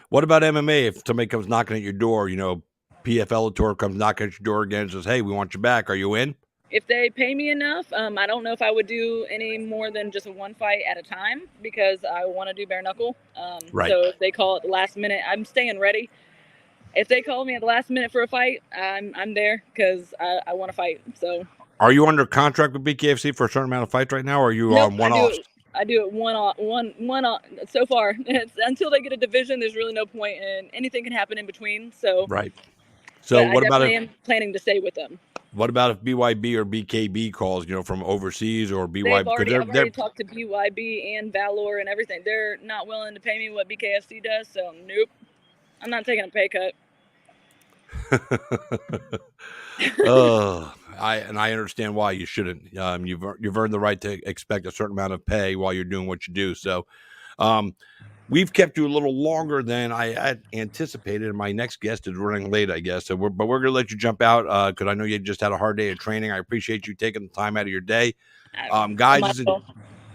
S1: What about MMA? If somebody comes knocking at your door, PFL comes knocking at your door again and says, "Hey, we want you back. Are you in?"
S2: If they pay me enough, I don't know if I would do any more than just a one fight at a time because I want to do bare knuckle.
S1: Right.
S2: So if they call it the last minute, I'm staying ready. If they call me at the last minute for a fight, I'm there because I want to fight. So.
S1: Are you under contract with BKFC for a certain amount of fights right now, or are you on one-offs?
S2: I do it one so far. Until they get a division, there's really no point, and anything can happen in between. So
S1: right. So what about
S2: I'm planning to stay with them.
S1: What about if BYB or BKB calls, from overseas or BYB?
S2: I've already talked to BYB and Valor and everything. They're not willing to pay me what BKFC does, so nope. I'm not taking a pay cut.
S1: I understand why you shouldn't. You've earned the right to expect a certain amount of pay while you're doing what you do. So, we've kept you a little longer than I had anticipated. And my next guest is running late, I guess. So we're going to let you jump out because I know you just had a hard day of training. I appreciate you taking the time out of your day. Guys, this is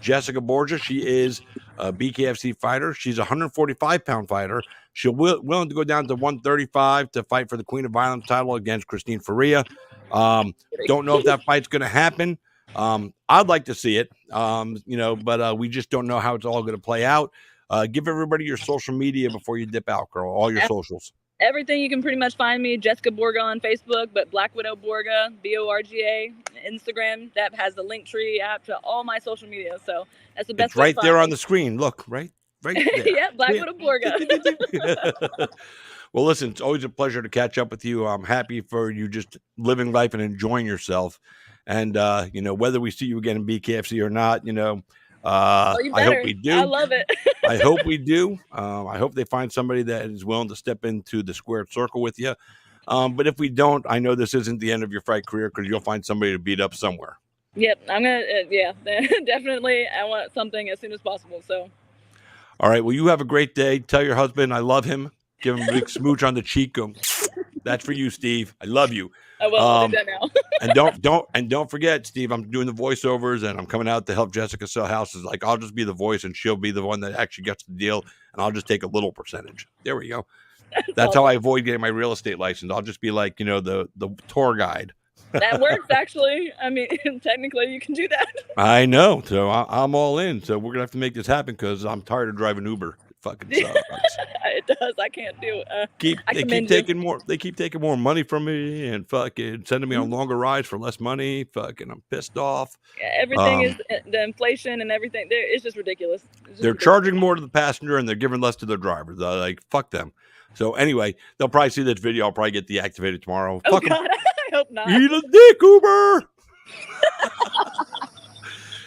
S1: Jessica Borga. She is a BKFC fighter. She's a 145-pound fighter. She's willing to go down to 135 to fight for the Queen of Violence title against Christine Faria. Don't know if that fight's going to happen. I'd like to see it, but we just don't know how it's all going to play out. Give everybody your social media before you dip out, girl. All your socials.
S2: Everything you can pretty much find me, Jessica Borga on Facebook, but Black Widow Borga, Borga, Instagram. That has the Linktree app to all my social media. So that's the best.
S1: It's right there on the screen. Look, right there.
S2: Yeah, Black Widow Borga.
S1: Well, listen, it's always a pleasure to catch up with you. I'm happy for you just living life and enjoying yourself. And, whether we see you again in BKFC or not, I hope we do.
S2: I love it.
S1: I hope we do. I hope they find somebody that is willing to step into the squared circle with you. But if we don't, I know this isn't the end of your fight career because you'll find somebody to beat up somewhere.
S2: Yep, I'm going to, yeah, definitely. I want something as soon as possible. So.
S1: All right. Well, you have a great day. Tell your husband I love him. Give him a big smooch on the cheek. Go, that's for you, Steve. I love you.
S2: I will. I'll do that now.
S1: and don't forget, Steve, I'm doing the voiceovers and I'm coming out to help Jessica sell houses. Like I'll just be the voice and she'll be the one that actually gets the deal, and I'll just take a little percentage. There we go. That's how I avoid getting my real estate license. I'll just be like, the tour guide.
S2: That works, actually. I mean, technically, you can do that.
S1: I know. So I'm all in. So we're gonna have to make this happen because I'm tired of driving Uber. Fucking sucks.
S2: It does. I can't do it.
S1: They keep taking more money from me and fucking sending me on longer rides for less money. Fucking, I'm pissed off.
S2: Yeah, everything is the inflation and everything. It's just ridiculous.
S1: They're charging more to the passenger and they're giving less to their driver. They're like, fuck them. So anyway, they'll probably see this video. I'll probably get deactivated tomorrow.
S2: Oh, God, I hope not.
S1: Eat a dick, Uber.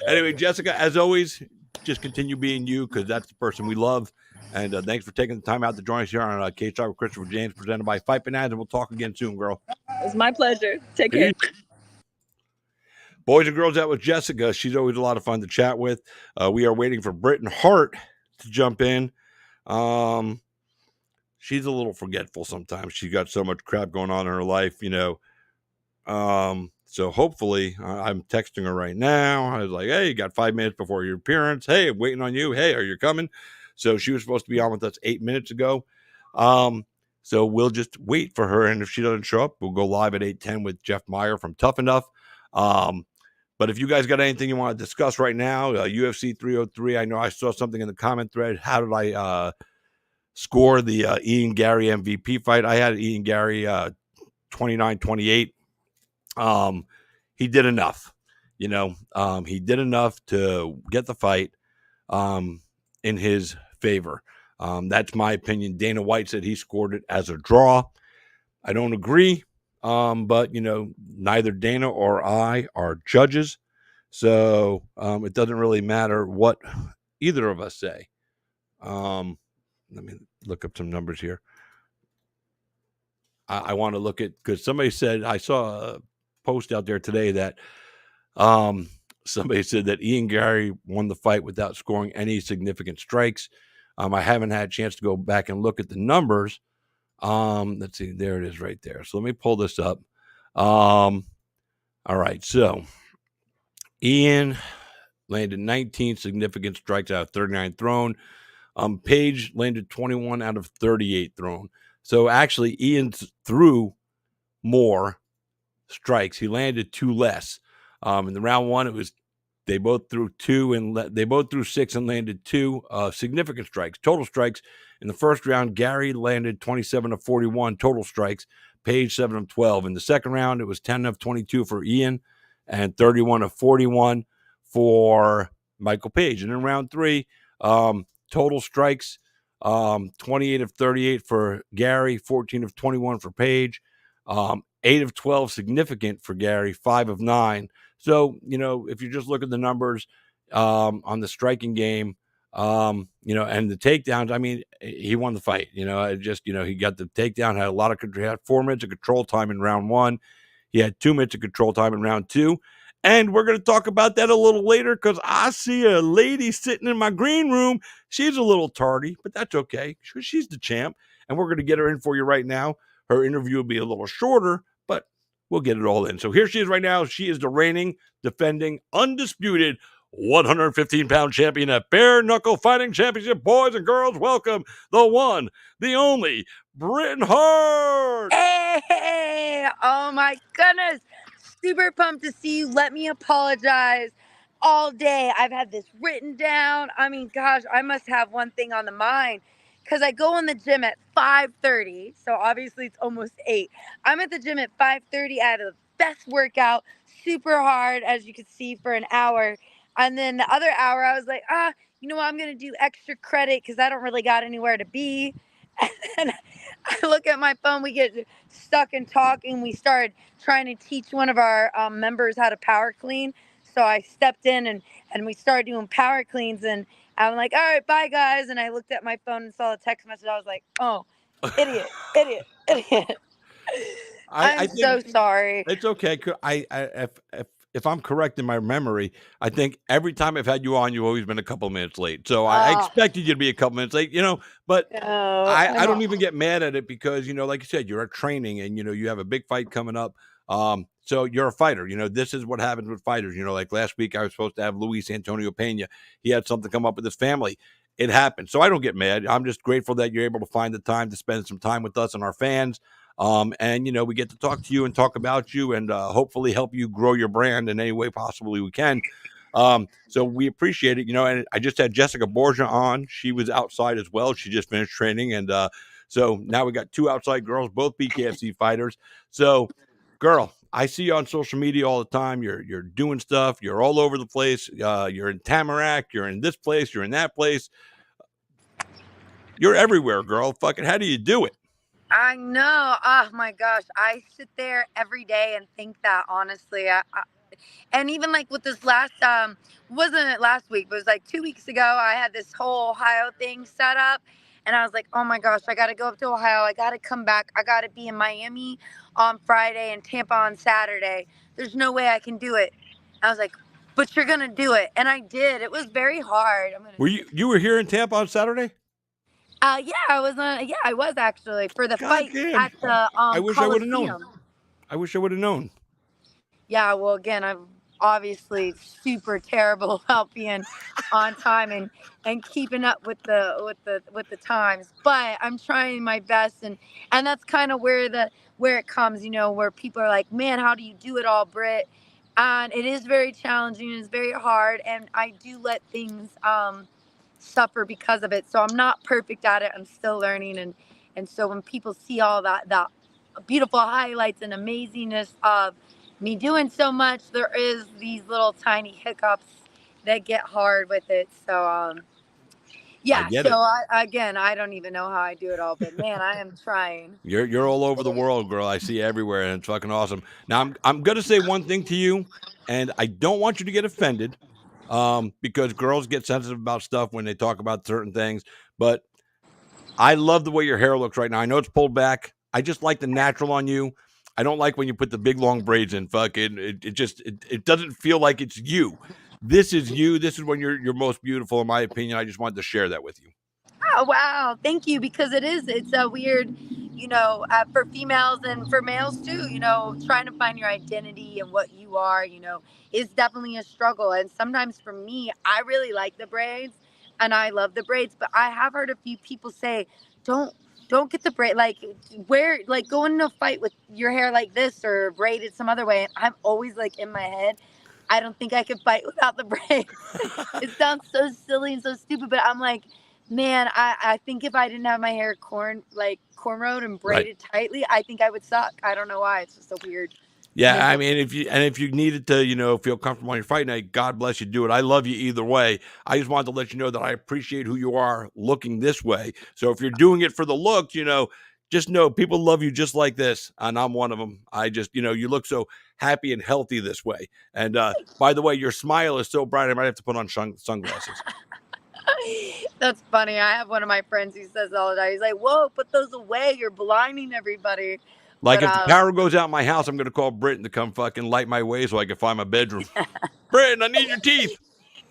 S1: Anyway, Jessica, as always, just continue being you because that's the person we love. And thanks for taking the time out to join us here on Cage Talk with Christopher James, presented by Fight Bananas, and we'll talk again soon, girl.
S2: It's my pleasure. Take care.
S1: Boys and girls, that was Jessica. She's always a lot of fun to chat with. We are waiting for Britt and Hart to jump in. She's a little forgetful sometimes. She's got so much crap going on in her life, So hopefully, I'm texting her right now. I was like, hey, you got 5 minutes before your appearance. Hey, I'm waiting on you. Hey, are you coming? So she was supposed to be on with us 8 minutes ago. So we'll just wait for her. And if she doesn't show up, we'll go live at 8:10 with Jeff Meyer from Tough Enough. But if you guys got anything you want to discuss right now, UFC 303, I know I saw something in the comment thread. How did I score the Ian Gary MVP fight? I had Ian Gary 29-28. He did enough. He did enough to get the fight in his favor. That's my opinion. Dana White said he scored it as a draw. I don't agree, but neither Dana or I are judges, so it doesn't really matter what either of us say. Let me look up some numbers here. I want to look at, because somebody said, I saw a post out there today that somebody said that Ian Gary won the fight without scoring any significant strikes. I haven't had a chance to go back and look at the numbers. Let's see, there it is right there. So let me pull this up. All right, so Ian landed 19 significant strikes out of 39 thrown. Page landed 21 out of 38 thrown. So actually, Ian threw more strikes. He landed 2 less. In the round 1, they both threw 2 and they both threw 6 and landed 2 significant strikes. Total strikes in the first round, Gary landed 27 of 41 total strikes. Page 7 of 12. In the second round, it was 10 of 22 for Ian and 31 of 41 for Michael Page. And in round 3, total strikes, 28 of 38 for Gary, 14 of 21 for Page, 8 of 12 significant for Gary, 5 of 9. So, if you just look at the numbers on the striking game, and the takedowns, I mean, he won the fight. He got the takedown, had a lot of control, had 4 minutes of control time in round 1. He had 2 minutes of control time in round 2. And we're going to talk about that a little later, because I see a lady sitting in my green room. She's a little tardy, but that's okay. She's the champ. And we're going to get her in for you right now. Her interview will be a little shorter, but we'll get it all in. So here she is right now. She is the reigning, defending, undisputed 115-pound champion at Bare Knuckle Fighting Championship. Boys and girls, welcome the one, the only, Britain Hart.
S3: Hey, oh my goodness. Super pumped to see you. Let me apologize. All day I've had this written down. I mean, gosh, I must have one thing on the mind because I go in the gym at 5:30. So obviously it's almost 8. I'm at the gym at 5:30. I had the best workout, super hard, as you can see, for an hour. And then the other hour, I was like, you know what? I'm going to do extra credit because I don't really got anywhere to be. And I look at my phone. We get stuck in talking. We started trying to teach one of our members how to power clean. So I stepped in and we started doing power cleans. And I'm like, all right, bye, guys. And I looked at my phone and saw a text message. I was like, oh, idiot, idiot, idiot. I'm so sorry.
S1: It's okay. If I'm correct in my memory, I think every time I've had you on, you've always been a couple minutes late. So I expected you to be a couple minutes late, but I don't even get mad at it because, like you said, you're at training and, you have a big fight coming up. So you're a fighter. This is what happens with fighters. Like last week, I was supposed to have Luis Antonio Pena. He had something come up with his family. It happened. So I don't get mad. I'm just grateful that you're able to find the time to spend some time with us and our fans. And we get to talk to you and talk about you and hopefully help you grow your brand in any way possibly we can. So we appreciate it, and I just had Jessica Borga on. She was outside as well. She just finished training. And so now we got 2 outside girls, both BKFC fighters. So girl, I see you on social media all the time. You're doing stuff. You're all over the place. You're in Tamarack. You're in this place. You're in that place. You're everywhere, girl. Fucking, how do you do it?
S3: I know. Oh my gosh. I sit there every day and think that, honestly. And even like with this last, wasn't it last week, but it was like 2 weeks ago, I had this whole Ohio thing set up. And I was like, oh my gosh, I got to go up to Ohio. I got to come back. I got to be in Miami on Friday and Tampa on Saturday. There's no way I can do it. I was like, but you're going to do it. And I did. It was very hard.
S1: You were here in Tampa on Saturday?
S3: Yeah, I was I was actually for the fight at the
S1: I wish I would have known. I wish I would have known.
S3: Yeah, well, again, I'm obviously super terrible about being on time and keeping up with the times, but I'm trying my best, and that's kind of where it comes, where people are like, man, how do you do it all, Britt? And it is very challenging. It's very hard, and I do let things suffer because of it. So I'm not perfect at it. I'm still learning, and so when people see all that beautiful highlights and amazingness of me doing so much, there is these little tiny hiccups that get hard with it. So
S1: I
S3: yeah.
S1: get
S3: So
S1: it.
S3: again, I don't even know how I do it all, but man, I am trying.
S1: You're all over the world, girl. I see you everywhere, and it's fucking awesome. Now I'm gonna say one thing to you, and I don't want you to get offended, because girls get sensitive about stuff when they talk about certain things. But I love the way your hair looks right now. I know it's pulled back. I just like the natural on you. I don't like when you put the big long braids in. Fucking, it doesn't feel like it's you. This is you. This is when you're most beautiful, in my opinion. I just wanted to share that with you.
S3: Oh, wow. Thank you. Because it's a weird, for females and for males too, trying to find your identity and what you are, is definitely a struggle. And sometimes for me, I really like the braids and I love the braids, but I have heard a few people say, don't, don't get the braid, like go into a fight with your hair like this or braided some other way. And I'm always like in my head, I don't think I could fight without the braids. It sounds so silly and so stupid, but I'm like, man, I think if I didn't have my hair cornrowed and
S1: Right.
S3: braided tightly, I think I would suck. I don't know why. It's just a weird
S1: Yeah, I
S3: mental.
S1: mean, if you needed to, feel comfortable on your fight night, God bless you, do it. I love you either way. I just wanted to let you know that I appreciate who you are looking this way. So if you're doing it for the looks, just know people love you just like this, and I'm one of them. I just, you look so happy and healthy this way. And by the way, your smile is so bright, I might have to put on sunglasses.
S3: That's funny. I have one of my friends who says all the time. He's like, "Whoa, put those away. You're blinding everybody."
S1: Like
S3: But
S1: if the power goes out in my house, I'm going to call Britton to come fucking light my way so I can find my bedroom. Britton, I need your teeth.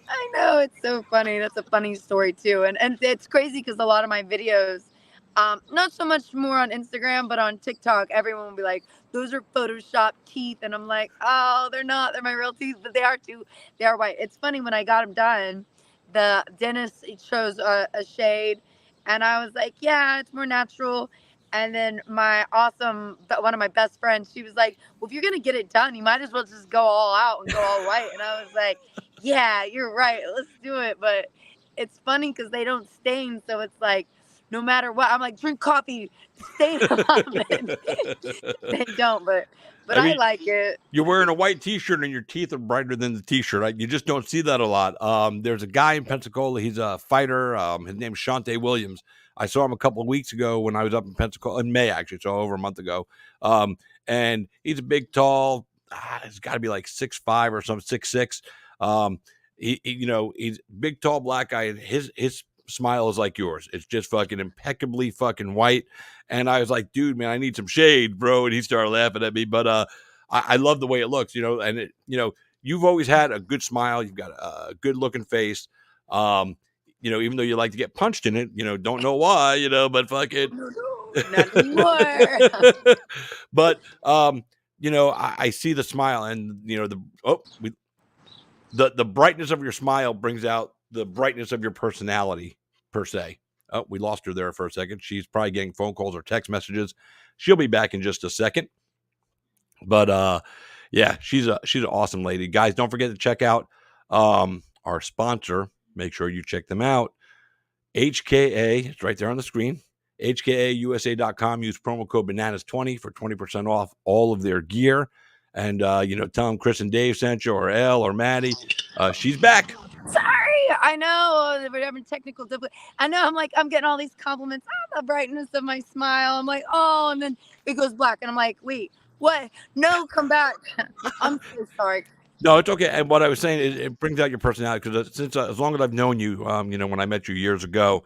S3: I know, it's so funny. That's a funny story too, and it's crazy because a lot of my videos, not so much more on Instagram, but on TikTok, everyone will be like, "Those are Photoshop teeth," and I'm like, "Oh, they're not. They're my real teeth, but they are too. They are white." It's funny when I got them done, the dentist chose a shade, and I was like, "Yeah, it's more natural." And then one of my best friends, she was like, "Well, if you're gonna get it done, you might as well just go all out and go all white." And I was like, yeah, you're right. Let's do it. But it's funny because they don't stain. So it's like, no matter what, I'm like, drink coffee, stain them off. And they don't. But
S1: I
S3: I
S1: mean,
S3: like it.
S1: you're wearing a white T-shirt and your teeth are brighter than the T-shirt. Right? You just don't see that a lot. There's a guy in Pensacola. He's a fighter. His name's Shante Williams. I saw him a couple of weeks ago when I was up in Pensacola in May, actually, so over a month ago. And he's a big, tall. He's got to be like 6'5" or something, 6'6". He's big, tall, black guy, and his smile is like yours. It's just fucking impeccably fucking white. And I was like, dude, man, I need some shade, bro. And he started laughing at me, but I love the way it looks, and you've always had a good smile. You've got a good looking face. Even though you like to get punched in it, don't know why, but fuck it.
S3: No, no, not anymore.
S1: But I see the smile, and the brightness of your smile brings out the brightness of your personality per se. Oh, we lost her there for a second. She's probably getting phone calls or text messages. She'll be back in just a second. But yeah, she's an awesome lady. Guys, don't forget to check out our sponsor. Make sure you check them out. HKA, it's right there on the screen. HKAUSA.com. Use promo code bananas20 for 20% off all of their gear. And tell them Chris and Dave sent you, or Elle or Maddie. She's back.
S3: Sorry, I know we're having technical difficulty. I know. I'm getting all these compliments. The brightness of my smile. I'm like, oh, and then it goes black, and I'm like, wait, what? No, come back. I'm so sorry.
S1: No, it's okay. And what I was saying is, it brings out your personality, because since as long as I've known you, when I met you years ago,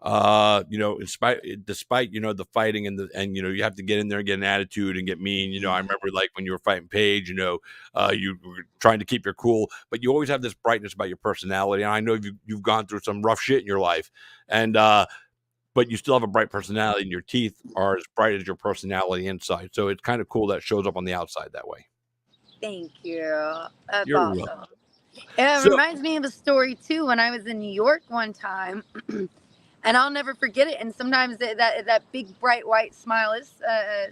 S1: despite the fighting and you have to get in there and get an attitude and get mean. I remember like when you were fighting Paige, you were trying to keep your cool, but you always have this brightness about your personality. And I know you've gone through some rough shit in your life, and but you still have a bright personality, and your teeth are as bright as your personality inside. So it's kind of cool that it shows up on the outside that way.
S3: Thank you. That's
S1: You're
S3: awesome.
S1: welcome.
S3: It reminds me of a story too. When I was in New York one time, and I'll never forget it. And sometimes that big bright white smile is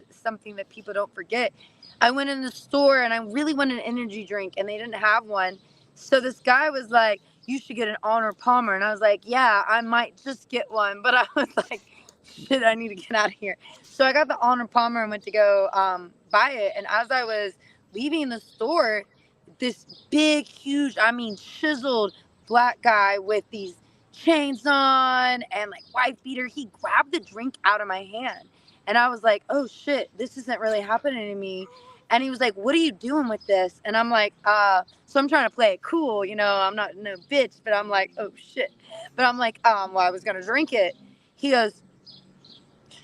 S3: something that people don't forget. I went in the store and I really wanted an energy drink and they didn't have one. So this guy was like, "You should get an Honor Palmer." And I was like, "Yeah, I might just get one." But I was like, "Shit, I need to get out of here." So I got the Honor Palmer and went to go buy it. And as I was leaving the store, this big, huge, I mean, chiseled black guy with these chains on and like wife beater, he grabbed the drink out of my hand. And I was like, "Oh shit, this isn't really happening to me." And he was like, "What are you doing with this?" And I'm like, so I'm trying to play it cool, you know, I'm not no bitch, but I'm like, "Oh shit." But I'm like, well, I was gonna drink it. He goes,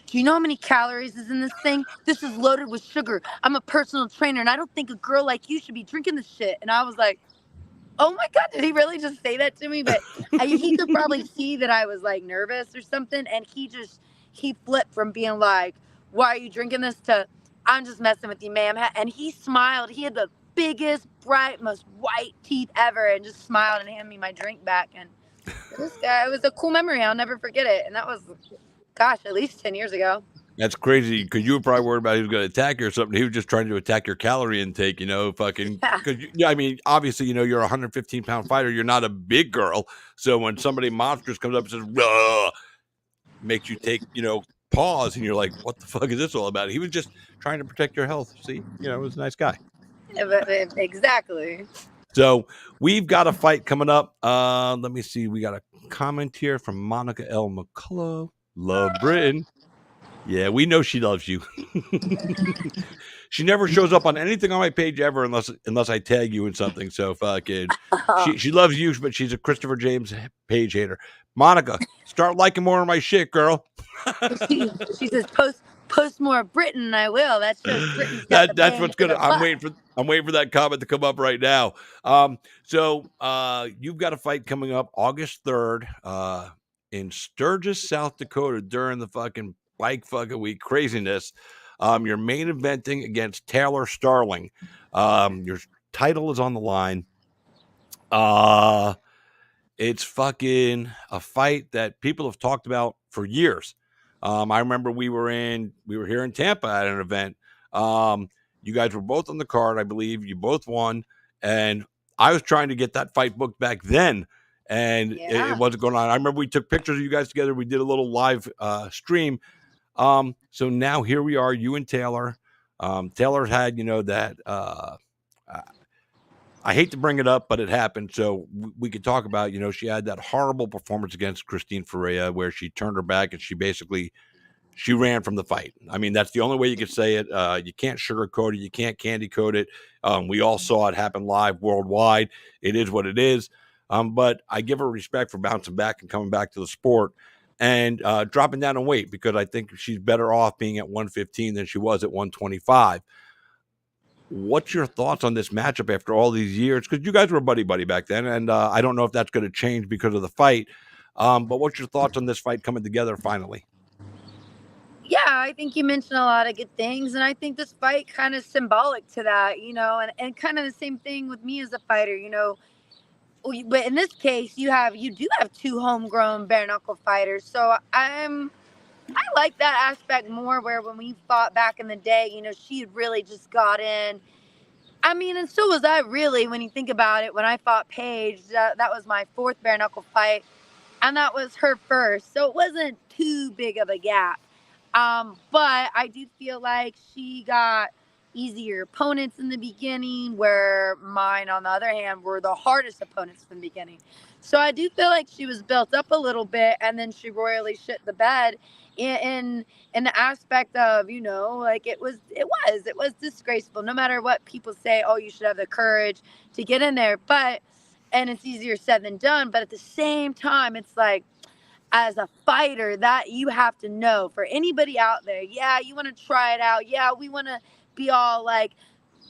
S3: "Do you know how many calories is in this thing? This is loaded with sugar. I'm a personal trainer and I don't think a girl like you should be drinking this shit." And I was like, "Oh my God, did he really just say that to me?" But he could probably see that I was like nervous or something. And he flipped from being like, "Why are you drinking this?" to, "I'm just messing with you, ma'am." And he smiled. He had the biggest, bright, most white teeth ever and just smiled and handed me my drink back. And this guy, it was a cool memory. I'll never forget it. And that was, gosh, at least 10 years ago.
S1: That's crazy because you were probably worried about he was going to attack you or something. He was just trying to attack your calorie intake, you know, fucking.
S3: Yeah.
S1: Because, yeah, I mean, obviously, you know, you're a 115-pound fighter. You're not a big girl. So when somebody monstrous comes up and says, "Ruh," makes you take, you know, pause and you're like, what the fuck is this all about? He was just trying to protect your health. See, you know, he was a nice guy.
S3: Exactly.
S1: So we've got a fight coming up. Let me see. We got a comment here from Monica L. McCullough. Love Britain. Yeah, we know she loves you. She never shows up on anything on my page ever unless I tag you in something. So fucking she loves you, but she's a Christopher James page hater. Monica, start liking more of my shit, girl.
S3: She says, post more Britain. I will. That shows Britain's got the
S1: That's
S3: bang
S1: what's
S3: for
S1: gonna.
S3: the buck.
S1: I'm waiting for that comment to come up right now. So you've got a fight coming up August 3rd, in Sturgis, South Dakota, during the fucking bike fucking week craziness. You're main eventing against Taylor Starling. Your title is on the line. It's fucking a fight that people have talked about for years. I remember we were here in Tampa at an event. You guys were both on the card, I believe. You both won, and I was trying to get that fight booked back then, and it wasn't going on. I remember we took pictures of you guys together. We did a little live stream. So now here we are, you and Taylor. Taylor had, you know, that. I hate to bring it up, but it happened. So we could talk about, you know, she had that horrible performance against Christine Ferreira where she turned her back and she ran from the fight. I mean, that's the only way you could say it. You can't sugarcoat it. You can't candy coat it. We all saw it happen live worldwide. It is what it is. But I give her respect for bouncing back and coming back to the sport and dropping down in weight because I think she's better off being at 115 than she was at 125. What's your thoughts on this matchup after all these years? Because you guys were buddy back then, and I don't know if that's going to change because of the fight. But what's your thoughts on this fight coming together finally?
S3: Yeah, I think you mentioned a lot of good things, and I think this fight kind of symbolic to that, you know, and kind of the same thing with me as a fighter, you know. But in this case, you do have two homegrown bare knuckle fighters, so I like that aspect more. Where when we fought back in the day, you know, she had really just got in. I mean, and so was I really. When you think about it, when I fought Paige, that was my fourth bare knuckle fight, and that was her first, so it wasn't too big of a gap. But I do feel like she got easier opponents in the beginning, where mine, on the other hand, were the hardest opponents in the beginning. So I do feel like she was built up a little bit, and then she royally shit the bed in the aspect of, you know, like it was disgraceful. No matter what people say, oh, you should have the courage to get in there, but and it's easier said than done. But at the same time, it's like, as a fighter, that you have to know, for anybody out there, yeah, you want to try it out, yeah, we want to be all like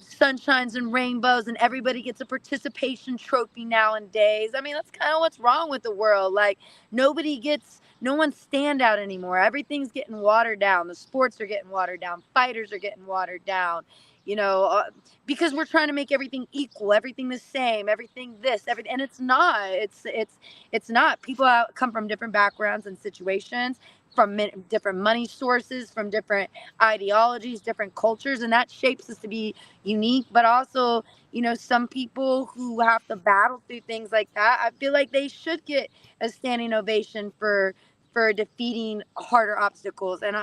S3: sunshines and rainbows and everybody gets a participation trophy nowadays. I mean, that's kind of what's wrong with the world. Like, no one's standout anymore. Everything's getting watered down. The sports are getting watered down. Fighters are getting watered down. You know, because we're trying to make everything equal, everything the same, everything this, everything, and it's not. It's not. People come from different backgrounds and situations. from different money sources, from different ideologies, different cultures, and that shapes us to be unique. But also, some people who have to battle through things like that, I feel like they should get a standing ovation for defeating harder obstacles. And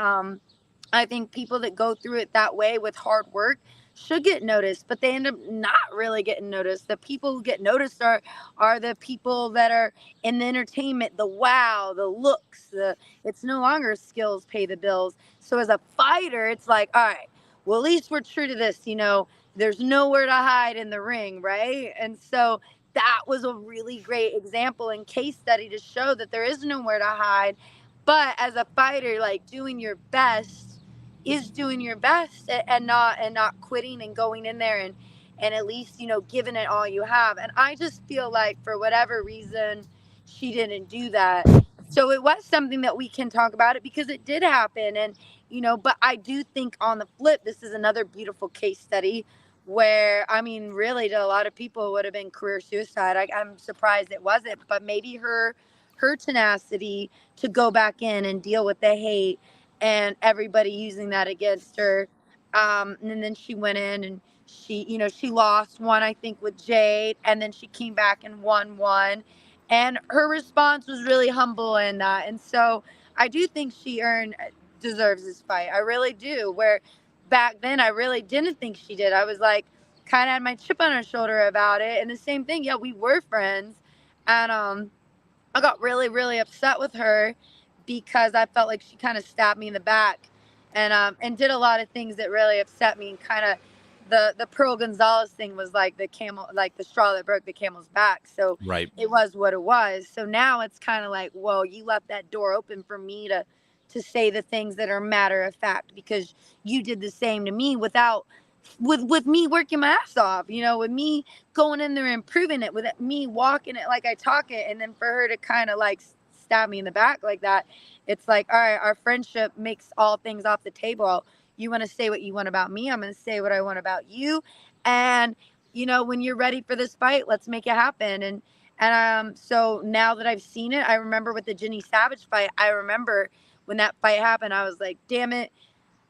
S3: I think people that go through it that way with hard work should get noticed, but they end up not really getting noticed. The people who get noticed are the people that are in the entertainment, the wow, the looks, it's no longer skills pay the bills. So as a fighter, it's like, all right, well, at least we're true to this, there's nowhere to hide in the ring, right? And so that was a really great example and case study to show that there is nowhere to hide. But as a fighter, like doing your best is doing your best, and not quitting and going in there and at least giving it all you have. And I just feel like for whatever reason she didn't do that. So it was something that we can talk about it because it did happen. And but I do think on the flip, this is another beautiful case study where, I mean, really to a lot of people it would have been career suicide. I'm surprised it wasn't, but maybe her tenacity to go back in and deal with the hate and everybody using that against her. And then she went in and she lost one, I think, with Jade, and then she came back and won one. And her response was really humble in that. And so I do think she deserves this fight. I really do. Where back then I really didn't think she did. I was like, kind of had my chip on her shoulder about it. And the same thing, yeah, we were friends. And I got really, really upset with her because I felt like she kind of stabbed me in the back, and did a lot of things that really upset me. And kind of the Pearl Gonzalez thing was like the straw that broke the camel's back. So
S1: Right.
S3: it was what it was. So now it's kind of like, whoa, you left that door open for me to say the things that are matter of fact because you did the same to me with me working my ass off, with me going in there and proving it, with me walking it like I talk it, and then for her to kind of like stab me in the back like that, it's like, all right, our friendship makes all things off the table. You want to say what you want about me, I'm going to say what I want about you, and when you're ready for this fight, let's make it happen. And so now that I've seen it, I remember with the Jenny Savage fight, I remember when that fight happened, I was like, damn it,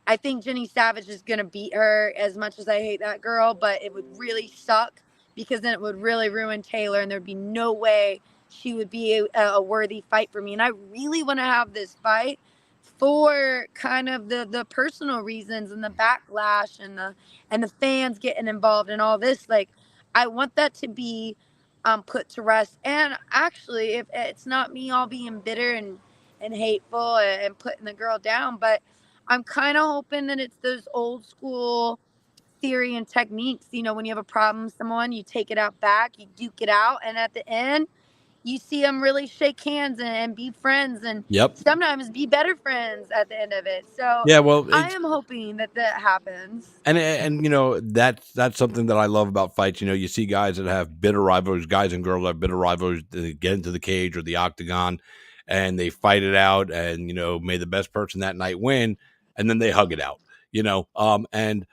S3: I think Jenny Savage is going to beat her, as much as I hate that girl, but it would really suck because then it would really ruin Taylor and there'd be no way she would be a worthy fight for me. And I really want to have this fight for kind of the personal reasons and the backlash and the fans getting involved and all this. Like, I want that to be put to rest. And actually, if it's not me all being bitter and hateful and putting the girl down, but I'm kind of hoping that it's those old school theory and techniques. When you have a problem with someone, you take it out back, you duke it out, and at the end, you see them really shake hands and be friends, and
S1: Yep.
S3: sometimes be better friends at the end of it. So
S1: Yeah. Well,
S3: I
S1: it's
S3: am hoping that that happens.
S1: and that's something that I love about fights. You see guys that have bitter rivalries, guys and girls that have bitter rivalries. They get into the cage or the octagon, and they fight it out, and may the best person that night win, and then they hug it out. And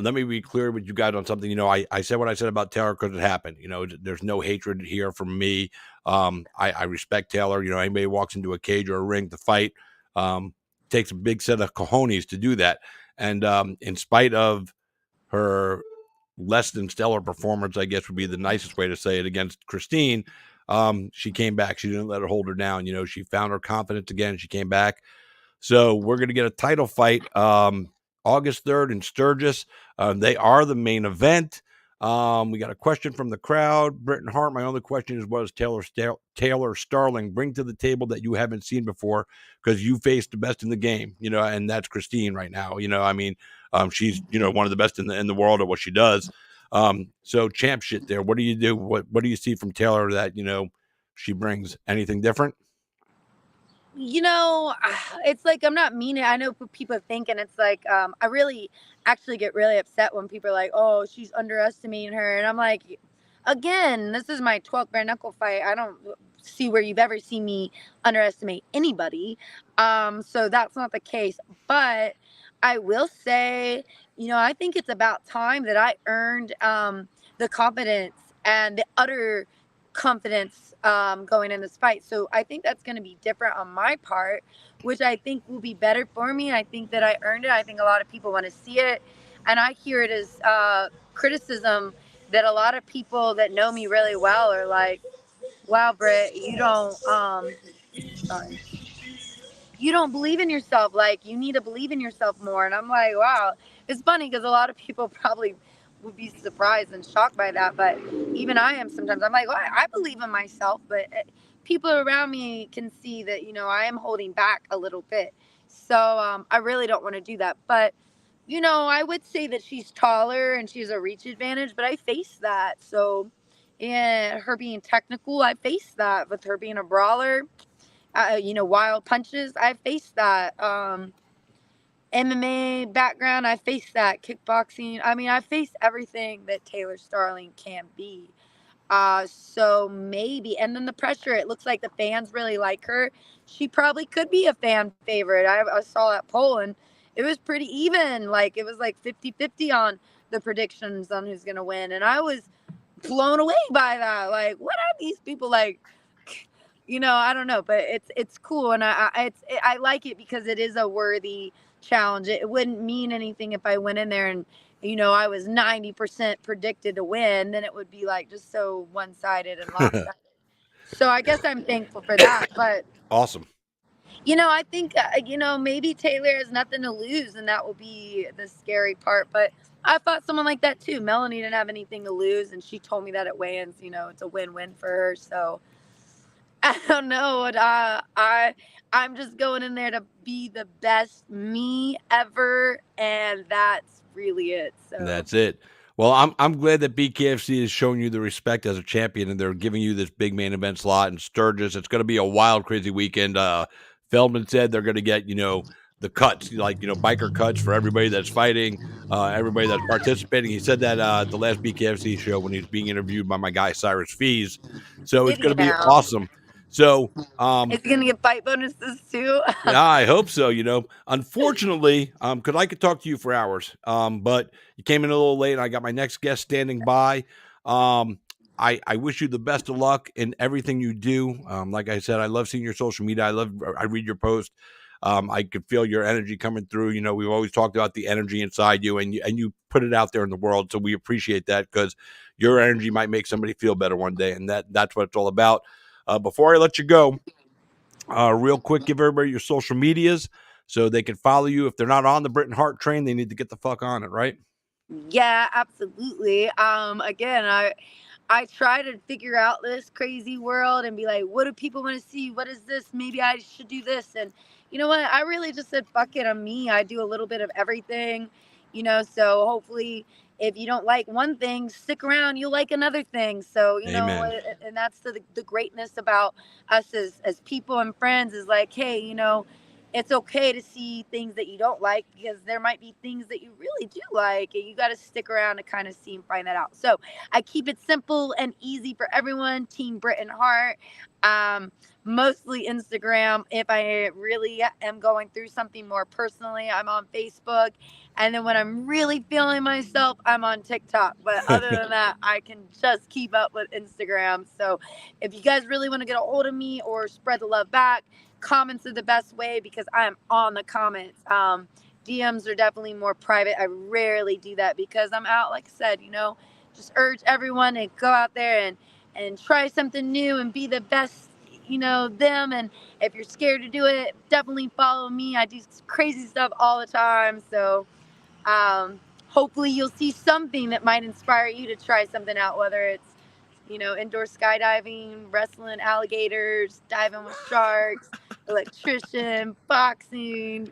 S1: let me be clear with you guys on something. I said what I said about Taylor because it happened. There's no hatred here from me. I respect Taylor. Anybody walks into a cage or a ring to fight, takes a big set of cojones to do that. And in spite of her less than stellar performance, I guess would be the nicest way to say it, against Christine, she came back. She didn't let her hold her down. She found her confidence again. She came back. So we're going to get a title fight August 3rd in Sturgis. They are the main event. We got a question from the crowd. Britton Hart, my only question is, what does Taylor Starling bring to the table that you haven't seen before? Because you faced the best in the game, and that's Christine right now. She's, one of the best in the world at what she does. So champ shit there. What do you do? What do you see from Taylor that, she brings? Anything different?
S3: It's like, I'm not meaning, I know what people think, and it's like, I really actually get really upset when people are like, oh, she's underestimating her. And I'm like, again, this is my 12th bare knuckle fight. I don't see where you've ever seen me underestimate anybody. So that's not the case. But I will say, I think it's about time that I earned the confidence and the utter confidence going in this fight. So I think that's going to be different on my part, which I think will be better for me. I think that I earned it. I think a lot of people want to see it. And I hear it as criticism that a lot of people that know me really well are like, wow, Britt, you don't, sorry, you don't believe in yourself. Like, you need to believe in yourself more. And I'm like, wow. It's funny because a lot of people probably would be surprised and shocked by that. But even I am sometimes. I'm like, well, I believe in myself. But people around me can see that, you know, I am holding back a little bit. So I really don't want to do that. But, you know, I would say that she's taller and she has a reach advantage. But I face that. So, and her being technical, I face that with her being a brawler. You know, wild punches. I faced that. MMA background. I faced that. Kickboxing. I mean, I faced everything that Taylor Starling can be. So maybe, and then the pressure. It looks like the fans really like her. She probably could be a fan favorite. I saw that poll and it was pretty even. Like it was like 50-50 on the predictions on who's gonna win, and I was blown away by that. Like, what are these people like? You know, I don't know, but it's cool, and I like it because it is a worthy challenge. It wouldn't mean anything if I went in there and, you know, I was 90% predicted to win. Then it would be like just so one sided and lopsided. So I guess I'm thankful for that. But
S1: Awesome.
S3: you know, I think you know, maybe Taylor has nothing to lose, and that will be the scary part. But I thought someone like that too. Melanie didn't have anything to lose, and she told me that at weigh-ins. You know, it's a win-win for her. So I don't know what I'm just going in there to be the best me ever, and that's really it. So
S1: That's it. Well, I'm glad that BKFC is showing you the respect as a champion, and they're giving you this big main event slot in Sturgis. It's going to be a wild, crazy weekend. Feldman said they're going to get, you know, the cuts, like, you know, biker cuts for everybody that's fighting, everybody that's participating. He said that the last BKFC show when he was being interviewed by my guy Cyrus Fees. So it's
S3: did
S1: going
S3: he
S1: to be
S3: now?
S1: awesome. So
S3: Is he gonna get fight bonuses too?
S1: yeah, I hope so. You know, unfortunately, because I could talk to you for hours, but you came in a little late. And I got my next guest standing by. I wish you the best of luck in everything you do. Like I said, I love seeing your social media. I read your post. I could feel your energy coming through. You know, we've always talked about the energy inside you, and you put it out there in the world. So we appreciate that because your energy might make somebody feel better one day, and that's what it's all about. Before I let you go, real quick, give everybody your social medias so they can follow you. If they're not on the Britain Hart train, they need to get the fuck on it, right?
S3: Yeah, absolutely. Again, I try to figure out this crazy world and be like, what do people want to see? What is this? Maybe I should do this. And you know what? I really just said, fuck it, I'm me. I do a little bit of everything, you know, so hopefully if you don't like one thing, stick around, you'll like another thing. So, you know,
S1: Amen.
S3: and that's the greatness about us as people and friends is like, hey, you know, it's okay to see things that you don't like because there might be things that you really do like, and you got to stick around to kind of see and find that out. So I keep it simple and easy for everyone. Team Britain Hart. Mostly Instagram. If I really am going through something more personally, I'm on Facebook. And then when I'm really feeling myself, I'm on TikTok. But other than that, I can just keep up with Instagram. So if you guys really want to get a hold of me or spread the love back, comments are the best way because I'm on the comments. DMs are definitely more private. I rarely do that because I'm out, like I said, you know, just urge everyone to go out there and try something new and be the best, you know, them. And if you're scared to do it, definitely follow me. I do crazy stuff all the time. So hopefully you'll see something that might inspire you to try something out, whether it's, you know, indoor skydiving, wrestling alligators, diving with sharks, electrician, boxing,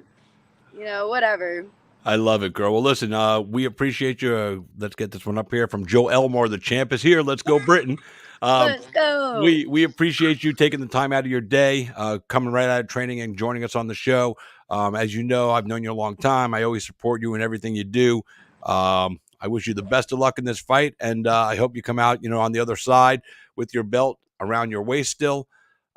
S3: you know, whatever.
S1: I love it, girl. Well, listen, we appreciate you. Let's get this one up here from Joe Elmore. The champ is here. Let's go, Britain. Um,
S3: Let's go.
S1: we appreciate you taking the time out of your day, coming right out of training and joining us on the show. As you know, I've known you a long time. I always support you in everything you do. I wish you the best of luck in this fight, and I hope you come out, you know, on the other side with your belt around your waist still.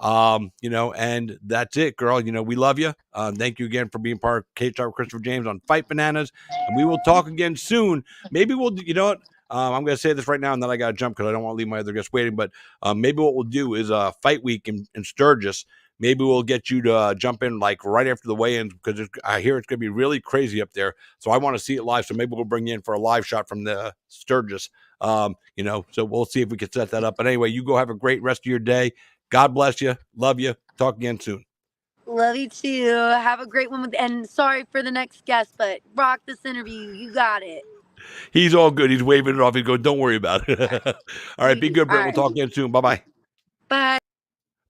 S1: You know, and that's it, girl. You know, we love you. Thank you again for being part of K-Star with Christopher James on Fight Bananas, and we will talk again soon. Maybe we'll, you know what? I'm going to say this right now, and then I got to jump because I don't want to leave my other guests waiting. But maybe what we'll do is fight week in Sturgis. Maybe we'll get you to jump in like right after the weigh-ins because I hear it's going to be really crazy up there. So I want to see it live. So maybe we'll bring you in for a live shot from the Sturgis. So we'll see if we can set that up. But anyway, you go have a great rest of your day. God bless you. Love you. Talk again soon.
S3: Love you too. Have a great one. And sorry for the next guest, but rock this interview. You got it.
S1: He's all good. He's waving it off. He's going, don't worry about it. All right. Be good, Britt. We'll talk again soon. Bye-bye.
S3: Bye.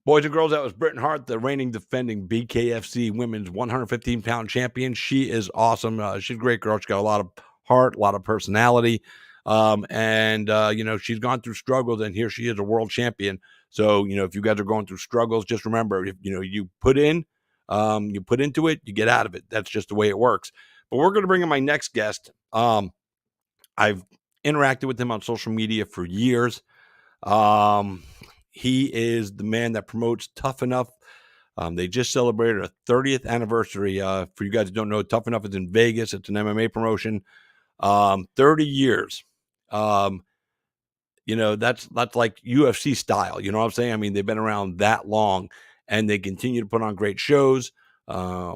S1: Boys and girls, that was Britt Hart, the reigning defending BKFC women's 115-pound champion. She is awesome. She's a great girl. She's got a lot of heart, a lot of personality. She's gone through struggles, and here she is, a world champion. So, if you guys are going through struggles, just remember, if you put into it, you get out of it. That's just the way it works. But we're going to bring in my next guest. I've interacted with him on social media for years. He is the man that promotes Tough Enough. They just celebrated a 30th anniversary. For you guys who don't know, Tough Enough is in Vegas. It's an MMA promotion. 30 years. That's like UFC style. You know what I'm saying? I mean, they've been around that long, and they continue to put on great shows. We're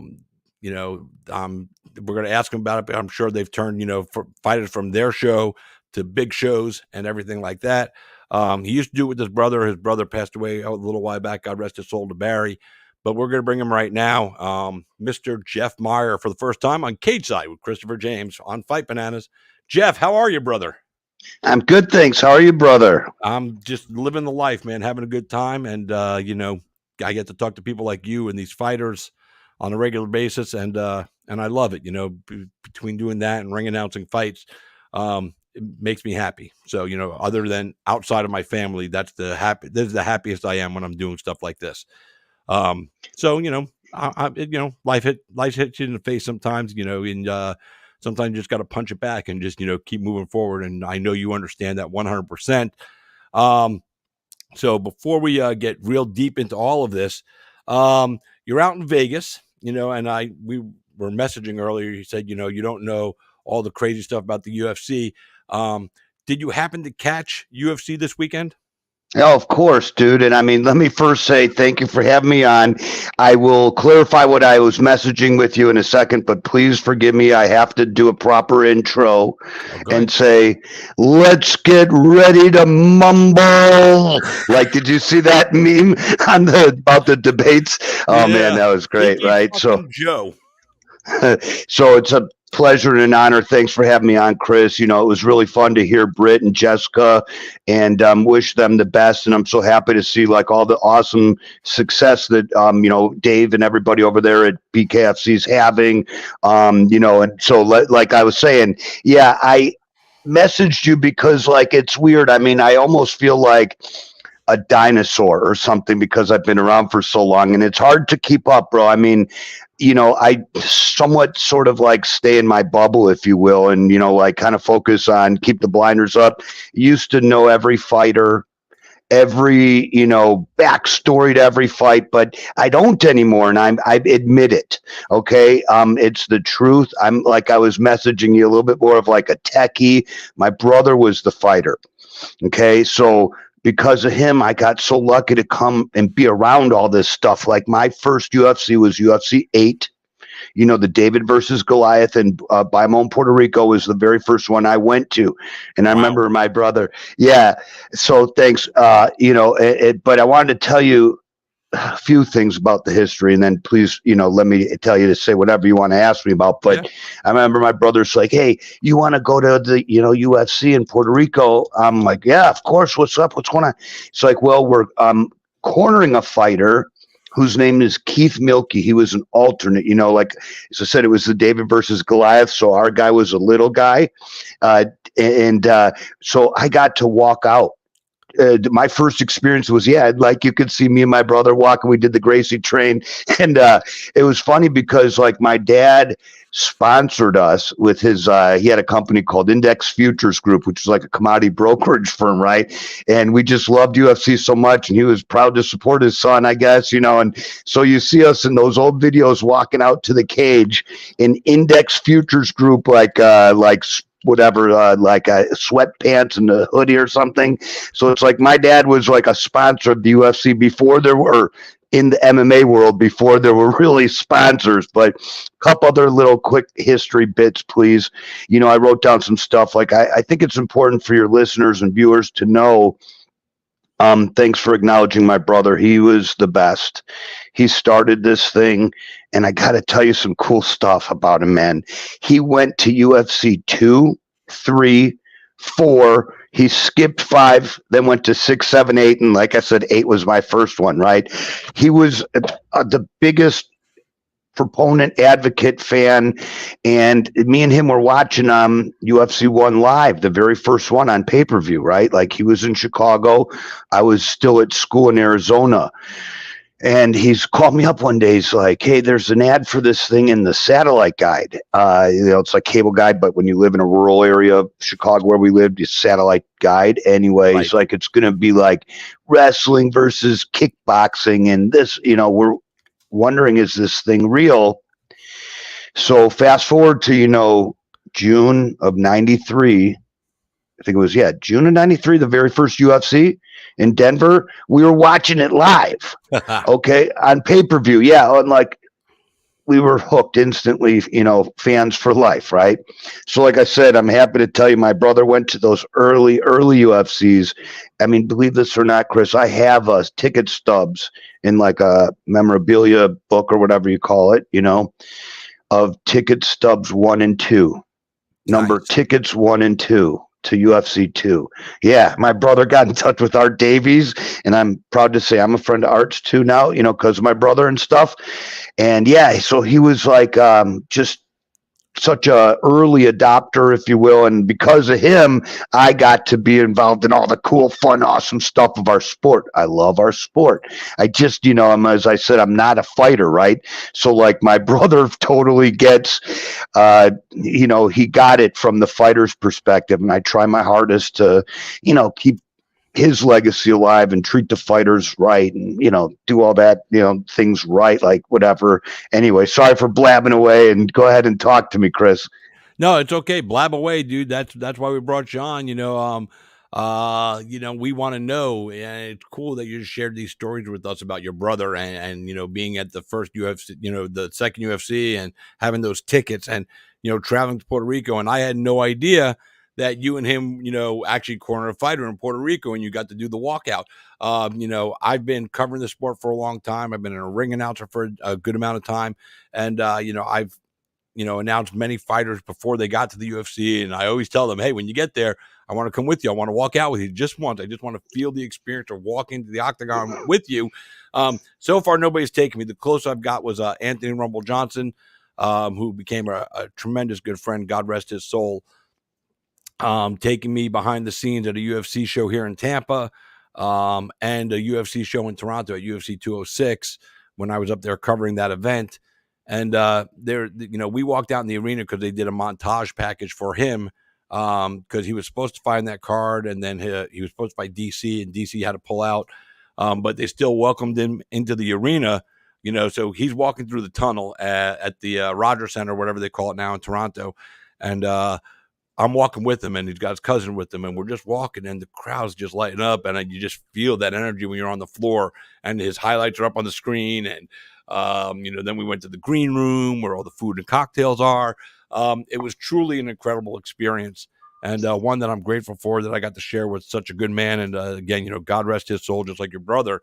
S1: going to ask them about it, but I'm sure they've turned, for fighters from their show to big shows and everything like that. He used to do it with his brother. His brother passed away a little while back. God rest his soul to Barry. But we're going to bring him right now. Mr. Jeff Meyer for the first time on Cage Side with Christopher James on Fight Bananas. Jeff, how are you, brother?
S4: I'm good, thanks. How are you, brother?
S1: I'm just living the life, man, having a good time. And, I get to talk to people like you and these fighters on a regular basis. And I love it, between doing that and ring announcing fights. It makes me happy. So, other than outside of my family, this is the happiest I am when I'm doing stuff like this. Life hits you in the face sometimes, and sometimes you just got to punch it back and just, keep moving forward. And I know you understand that 100%. So before we get real deep into all of this, you're out in Vegas, and we were messaging earlier. You said, you don't know all the crazy stuff about the UFC. Did you happen to catch UFC this weekend?
S4: Oh, of course, dude. And I mean, let me first say thank you for having me on. I will clarify what I was messaging with you in a second, but please forgive me. I have to do a proper intro and say, let's get ready to mumble. Like, did you see that meme about the debates? Oh, yeah. Man, that was great, right? So,
S1: Joe.
S4: So it's a pleasure and an honor. Thanks for having me on, Chris. It was really fun to hear Britt and Jessica, and wish them the best. And I'm so happy to see like all the awesome success that Dave and everybody over there at BKFC is having. And so like I was saying, yeah, I messaged you because like it's weird. I mean, I almost feel like a dinosaur or something because I've been around for so long, and it's hard to keep up, bro. I mean, I somewhat sort of like stay in my bubble, if you will, and, like kind of focus on keep the blinders up. Used to know every fighter, every, backstory to every fight, but I don't anymore. And I admit it. Okay. It's the truth. I'm like, I was messaging you a little bit more of like a techie. My brother was the fighter. Okay. So because of him, I got so lucky to come and be around all this stuff. Like my first UFC was UFC 8. The David versus Goliath and Bayamon, Puerto Rico was the very first one I went to. And I remember my brother. Yeah. So thanks. But I wanted to tell you a few things about the history, and then please, let me tell you to say whatever you want to ask me about. But yeah. I remember my brother's like, hey, you want to go to the, UFC in Puerto Rico? I'm like, yeah, of course. What's up? What's going on? It's like, well, we're cornering a fighter whose name is Keith Milkey. He was an alternate, like, as I said, it was the David versus Goliath. So our guy was a little guy. So I got to walk out. My first experience was, like you could see me and my brother walking. We did the Gracie train. And it was funny because like my dad sponsored us with his, he had a company called Index Futures Group, which is like a commodity brokerage firm, right? And we just loved UFC so much. And he was proud to support his son, I guess, and so you see us in those old videos walking out to the cage in Index Futures Group, like whatever, like sweatpants and a hoodie or something. So it's like my dad was like a sponsor of the UFC before there were in the MMA world before there were really sponsors. But a couple other little quick history bits, please. I wrote down some stuff. Like I think it's important for your listeners and viewers to know. Thanks for acknowledging my brother. He was the best. He started this thing, and I got to tell you some cool stuff about him, man. He went to UFC 2, 3, 4. He skipped 5, then went to 6, 7, 8, and like I said, 8 was my first one, right? He was the biggest proponent, advocate, fan, and me and him were watching UFC 1 live, the very first one on pay-per-view, right? Like he was in Chicago, I was still at school in Arizona, and he's called me up one day. He's like, hey, there's an ad for this thing in the satellite guide. It's like cable guide, but when you live in a rural area of Chicago where we lived, it's satellite guide anyway. Right. It's like it's gonna be like wrestling versus kickboxing, and this, we're wondering, is this thing real? So fast forward to June of 93. I think it was June of 93, the very first UFC in Denver. We were watching it live, okay, on pay-per-view. And like we were hooked instantly, fans for life, right? So like I said, I'm happy to tell you my brother went to those early UFCs. I mean, believe this or not, Chris, I have ticket stubs in like a memorabilia book or whatever you call it, of ticket stubs 1 and 2. Number tickets 1 and 2 to UFC 2. Yeah, my brother got in touch with Art Davies, and I'm proud to say I'm a friend of Art's too now, because of my brother and stuff. And so he was like just such a early adopter, if you will, and because of him, I got to be involved in all the cool, fun, awesome stuff of our sport. I love our sport. I just, as I said, I'm not a fighter, right? So like my brother totally gets, he got it from the fighter's perspective, and I try my hardest to, keep his legacy alive and treat the fighters right, and do all that things right, like whatever. Anyway, sorry for blabbing away, and go ahead and talk to me, Chris.
S1: No, it's okay. Blab away, dude. That's why we brought you on. We want to know, and it's cool that you shared these stories with us about your brother and being at the first UFC, the second UFC, and having those tickets, and traveling to Puerto Rico. And I had no idea that you and him, actually cornered a fighter in Puerto Rico, and you got to do the walkout. I've been covering the sport for a long time. I've been a ring announcer for a good amount of time, and I've announced many fighters before they got to the UFC, and I always tell them, hey, when you get there, I want to come with you. I want to walk out with you just once. I just want to feel the experience of walking into the octagon with you. So far, nobody's taken me. The closest I've got was Anthony Rumble Johnson, who became a tremendous good friend. God rest his soul. Taking me behind the scenes at a UFC show here in Tampa, and a UFC show in Toronto at UFC 206 when I was up there covering that event. And we walked out in the arena because they did a montage package for him, because he was supposed to fight in that card, and then he was supposed to fight DC, and DC had to pull out, but they still welcomed him into the arena. So he's walking through the tunnel at the Rogers Center, whatever they call it now in Toronto, and I'm walking with him, and he's got his cousin with him, and we're just walking, and the crowd's just lighting up, and you just feel that energy when you're on the floor, and his highlights are up on the screen, and then we went to the green room where all the food and cocktails are. It was truly an incredible experience, and one that I'm grateful for, that I got to share with such a good man, and again, God rest his soul, just like your brother.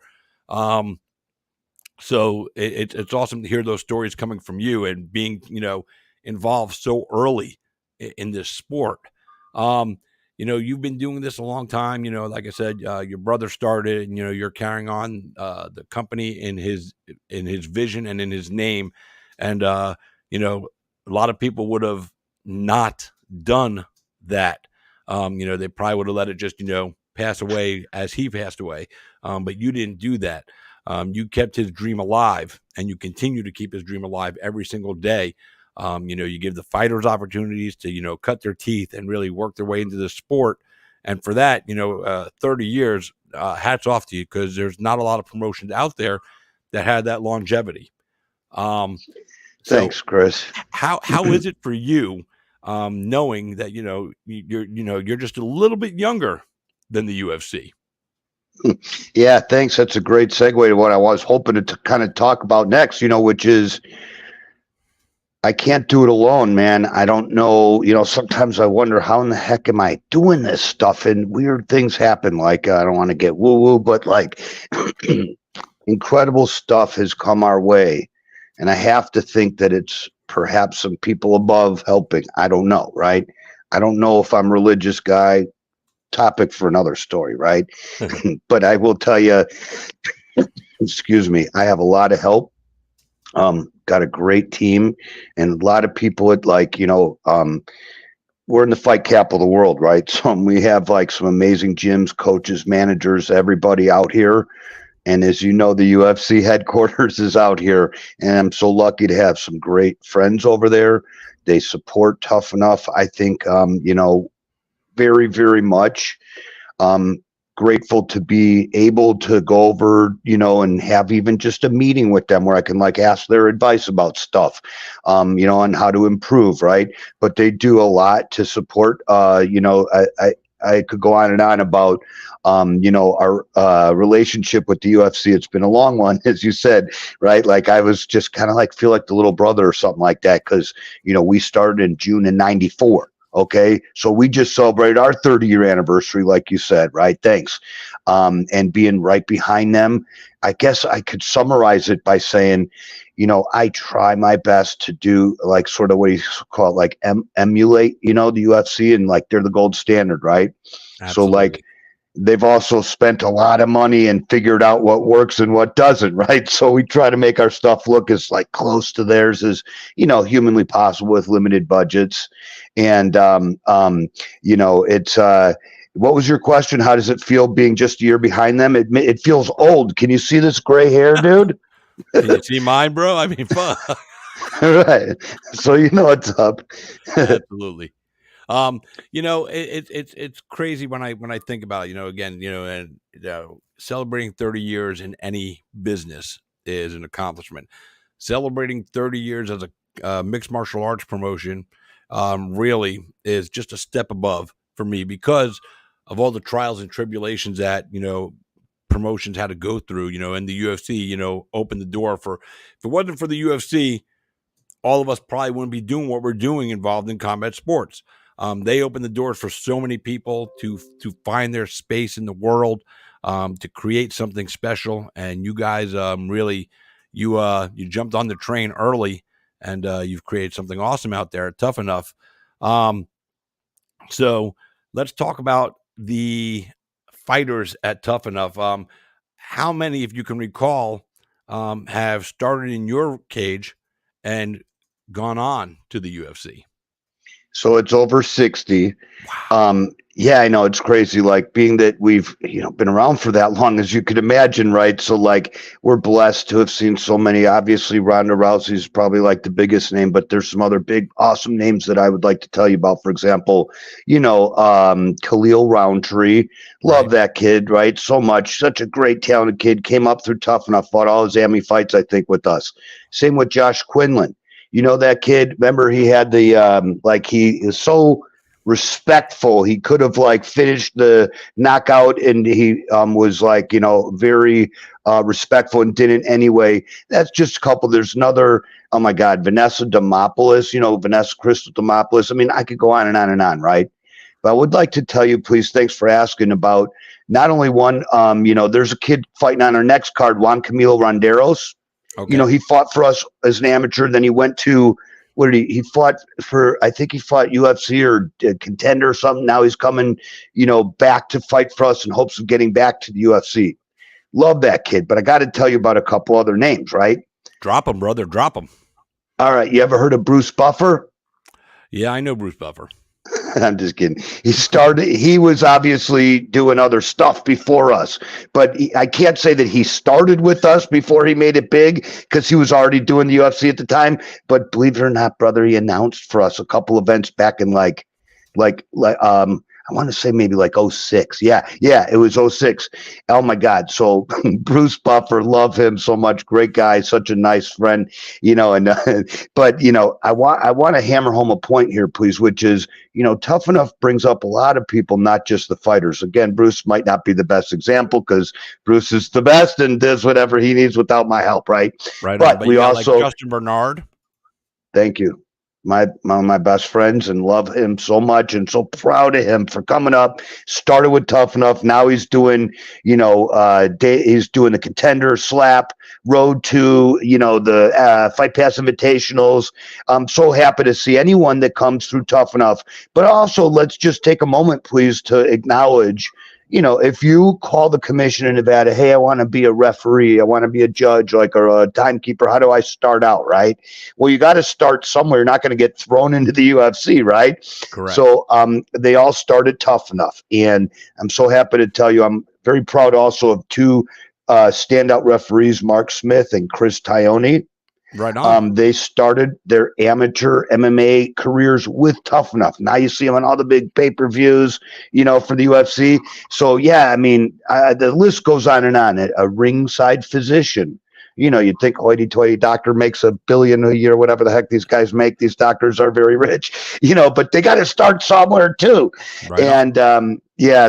S1: So it's awesome to hear those stories coming from you, and being involved so early in this sport. You've been doing this a long time. Like I said, your brother started, and you're carrying on the company in his vision and in his name. And a lot of people would have not done that. They probably would have let it just pass away as he passed away. But you didn't do that. You kept his dream alive, and you continue to keep his dream alive every single day. You give the fighters opportunities to, cut their teeth and really work their way into the sport. And for that, 30 years, hats off to you, because there's not a lot of promotions out there that had that longevity.
S4: Thanks, Chris.
S1: How is it for you, knowing that you're just a little bit younger than the UFC.
S4: Yeah, thanks. That's a great segue to what I was hoping to kind of talk about next, which is I can't do it alone, man. I don't know. Sometimes I wonder how in the heck am I doing this stuff, and weird things happen. Like, I don't want to get woo woo, but like incredible stuff has come our way. And I have to think that it's perhaps some people above helping. I don't know, right? I don't know if I'm a religious guy. Topic for another story, right? But I will tell you, excuse me, I have a lot of help. Got a great team and a lot of people at we're in the fight capital of the world, right? So we have like some amazing gyms, coaches, managers, everybody out here. And as you know, the UFC headquarters is out here, and I'm so lucky to have some great friends over there. They support Tough Enough. I think, very, very much. Grateful to be able to go over, and have even just a meeting with them where I can like ask their advice about stuff, on how to improve, right? But they do a lot to support, I could go on and on about, our relationship with the UFC. It's been a long one, as you said, right? Like I was just kind of like feel like the little brother or something like that because, we started in June of '94. Okay, so we just celebrated our 30-year anniversary, like you said, right? Thanks. And being right behind them, I guess I could summarize it by saying, I try my best to do like sort of what you call it, like emulate, the UFC, and like they're the gold standard, right? Absolutely. So like they've also spent a lot of money and figured out what works and what doesn't, right? So we try to make our stuff look as like close to theirs as, humanly possible with limited budgets. And, it's, what was your question? How does it feel being just a year behind them? It feels old. Can you see this gray hair, dude?
S1: Can you see mine, bro? I mean, fuck.
S4: Right. So, what's up.
S1: Absolutely. It's crazy when I think about it, again, and celebrating 30 years in any business is an accomplishment. Celebrating 30 years as a mixed martial arts promotion really is just a step above for me because of all the trials and tribulations that, promotions had to go through, and the UFC, opened the door for, if it wasn't for the UFC, all of us probably wouldn't be doing what we're doing involved in combat sports. They opened the doors for so many people to find their space in the world, to create something special. And you guys really, you jumped on the train early, and you've created something awesome out there. Tough Enough. So let's talk about the fighters at Tough Enough. How many, if you can recall, have started in your cage and gone on to the UFC?
S4: So it's over 60.
S1: Wow.
S4: Yeah, I know it's crazy. Like being that we've, been around for that long, as you could imagine, right? So like we're blessed to have seen so many. Obviously, Ronda Rousey is probably like the biggest name, but there's some other big, awesome names that I would like to tell you about. For example, Khalil Roundtree. Love that kid, right? So much, such a great, talented kid. Came up through Tough Enough, fought all his AMI fights, I think, with us. Same with Josh Quinlan. That kid, remember he had the, he is so respectful. He could have finished the knockout and he was very respectful and didn't anyway. That's just a couple. There's another, oh my God, Vanessa Demopoulos, Vanessa Crystal Demopoulos. I mean, I could go on and on and on, right? But I would like to tell you, please, thanks for asking about not only one, there's a kid fighting on our next card, Juan Camilo Ronderos. Okay. He fought for us as an amateur. Then he went to, what did he fought for, I think he fought UFC or Contender or something. Now he's coming, back to fight for us in hopes of getting back to the UFC. Love that kid. But I got to tell you about a couple other names, right?
S1: Drop them, brother. Drop them.
S4: All right. You ever heard of Bruce Buffer?
S1: Yeah, I know Bruce Buffer.
S4: I'm just kidding. He was obviously doing other stuff before us, but I can't say that he started with us before he made it big because he was already doing the UFC at the time. But believe it or not, brother, he announced for us a couple events back in I I want to say maybe like '06. Yeah, it was '06. Oh my God. So Bruce Buffer, love him so much. Great guy, such a nice friend, and but I want to hammer home a point here, please, which is, Tough Enough brings up a lot of people, not just the fighters. Again, Bruce might not be the best example because Bruce is the best and does whatever he needs without my help, right?
S1: Right on.
S4: But
S1: But
S4: we
S1: you got like
S4: also,
S1: Justin Bernard.
S4: thank you. My best friends, and love him so much and so proud of him for coming up. Started with Tough Enough. Now he's doing, he's doing the Contender Slap Road to, the Fight Pass Invitationals. I'm so happy to see anyone that comes through Tough Enough. But also, let's just take a moment, please, to acknowledge, if you call the commission in Nevada, hey, I want to be a referee, I want to be a judge, or a timekeeper, how do I start out, right? Well, you got to start somewhere. You're not going to get thrown into the UFC, right?
S1: Correct.
S4: So they all started Tough Enough. And I'm so happy to tell you, I'm very proud also of two standout referees, Mark Smith and Chris Tione.
S1: Right on.
S4: They started their amateur MMA careers with Tough Enough. Now you see them on all the big pay-per-views, for the UFC. So, yeah, I mean, the list goes on and on. A ringside physician. You'd think hoity-toity doctor makes $1 billion a year, whatever the heck these guys make. These doctors are very rich, but they got to start somewhere too.
S1: Right
S4: and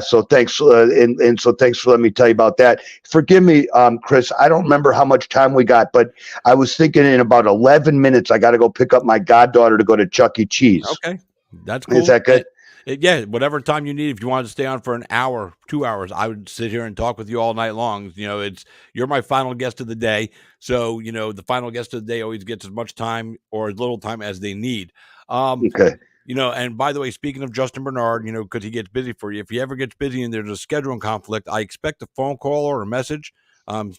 S4: so thanks. And so thanks for letting me tell you about that. Forgive me, Chris, I don't remember how much time we got, but I was thinking in about 11 minutes, I got to go pick up my goddaughter to go to Chuck E. Cheese.
S1: Okay. That's cool.
S4: Is that good?
S1: Yeah, whatever time you need. If you wanted to stay on for an hour, 2 hours, I would sit here and talk with you all night long. You're my final guest of the day. So, the final guest of the day always gets as much time or as little time as they need.
S4: Okay.
S1: And by the way, speaking of Justin Bernard, because he gets busy for you, if he ever gets busy and there's a scheduling conflict, I expect a phone call or a message.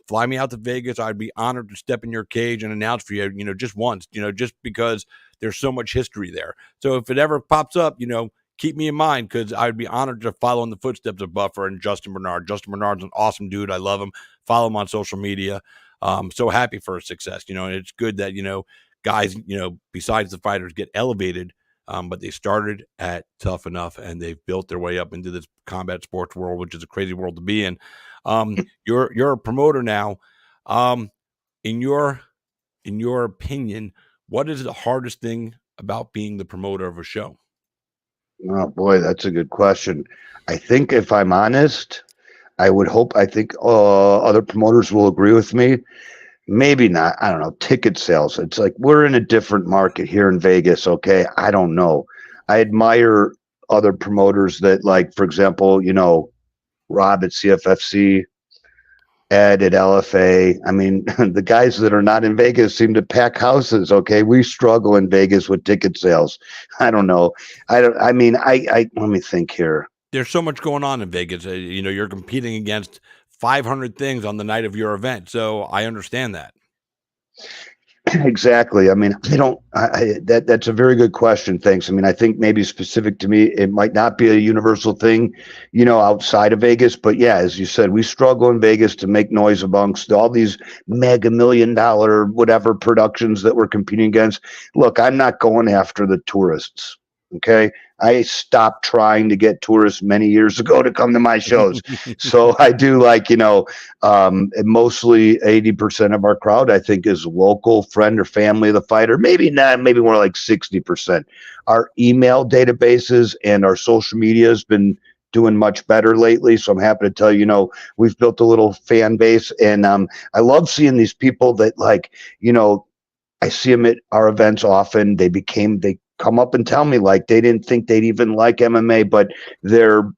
S1: Fly me out to Vegas. I'd be honored to step in your cage and announce for you, just once, just because there's so much history there. So if it ever pops up, keep me in mind, because I'd be honored to follow in the footsteps of Buffer and Justin Bernard. Justin Bernard's an awesome dude. I love him. Follow him on social media. So happy for his success, and it's good that, guys, besides the fighters get elevated, but they started at Tough Enough and they've built their way up into this combat sports world, which is a crazy world to be in. You're a promoter now. In your opinion, what is the hardest thing about being the promoter of a show?
S4: Oh boy, that's a good question. I think if I'm honest, I think other promoters will agree with me. Maybe not. I don't know. Ticket sales. It's like we're in a different market here in Vegas. Okay. I don't know. I admire other promoters that, like, for example, Rob at CFFC, Ed at LFA. I mean, the guys that are not in Vegas seem to pack houses. Okay. We struggle in Vegas with ticket sales. I don't know. I mean, let me think here.
S1: There's so much going on in Vegas. You're competing against 500 things on the night of your event. So I understand that.
S4: Exactly. I mean, that's a very good question. Thanks. I mean, I think maybe specific to me, it might not be a universal thing, outside of Vegas, but yeah, as you said, we struggle in Vegas to make noise amongst all these mega $1 million, whatever productions that we're competing against. Look, I'm not going after the tourists. Okay. I stopped trying to get tourists many years ago to come to my shows. So I do mostly 80% of our crowd, I think, is local friend or family of the fighter. Maybe not, maybe more like 60%. Our email databases and our social media has been doing much better lately. So I'm happy to tell you, we've built a little fan base, and I love seeing these people that I see them at our events often. They come up and tell me like they didn't think they'd even like MMA, but their,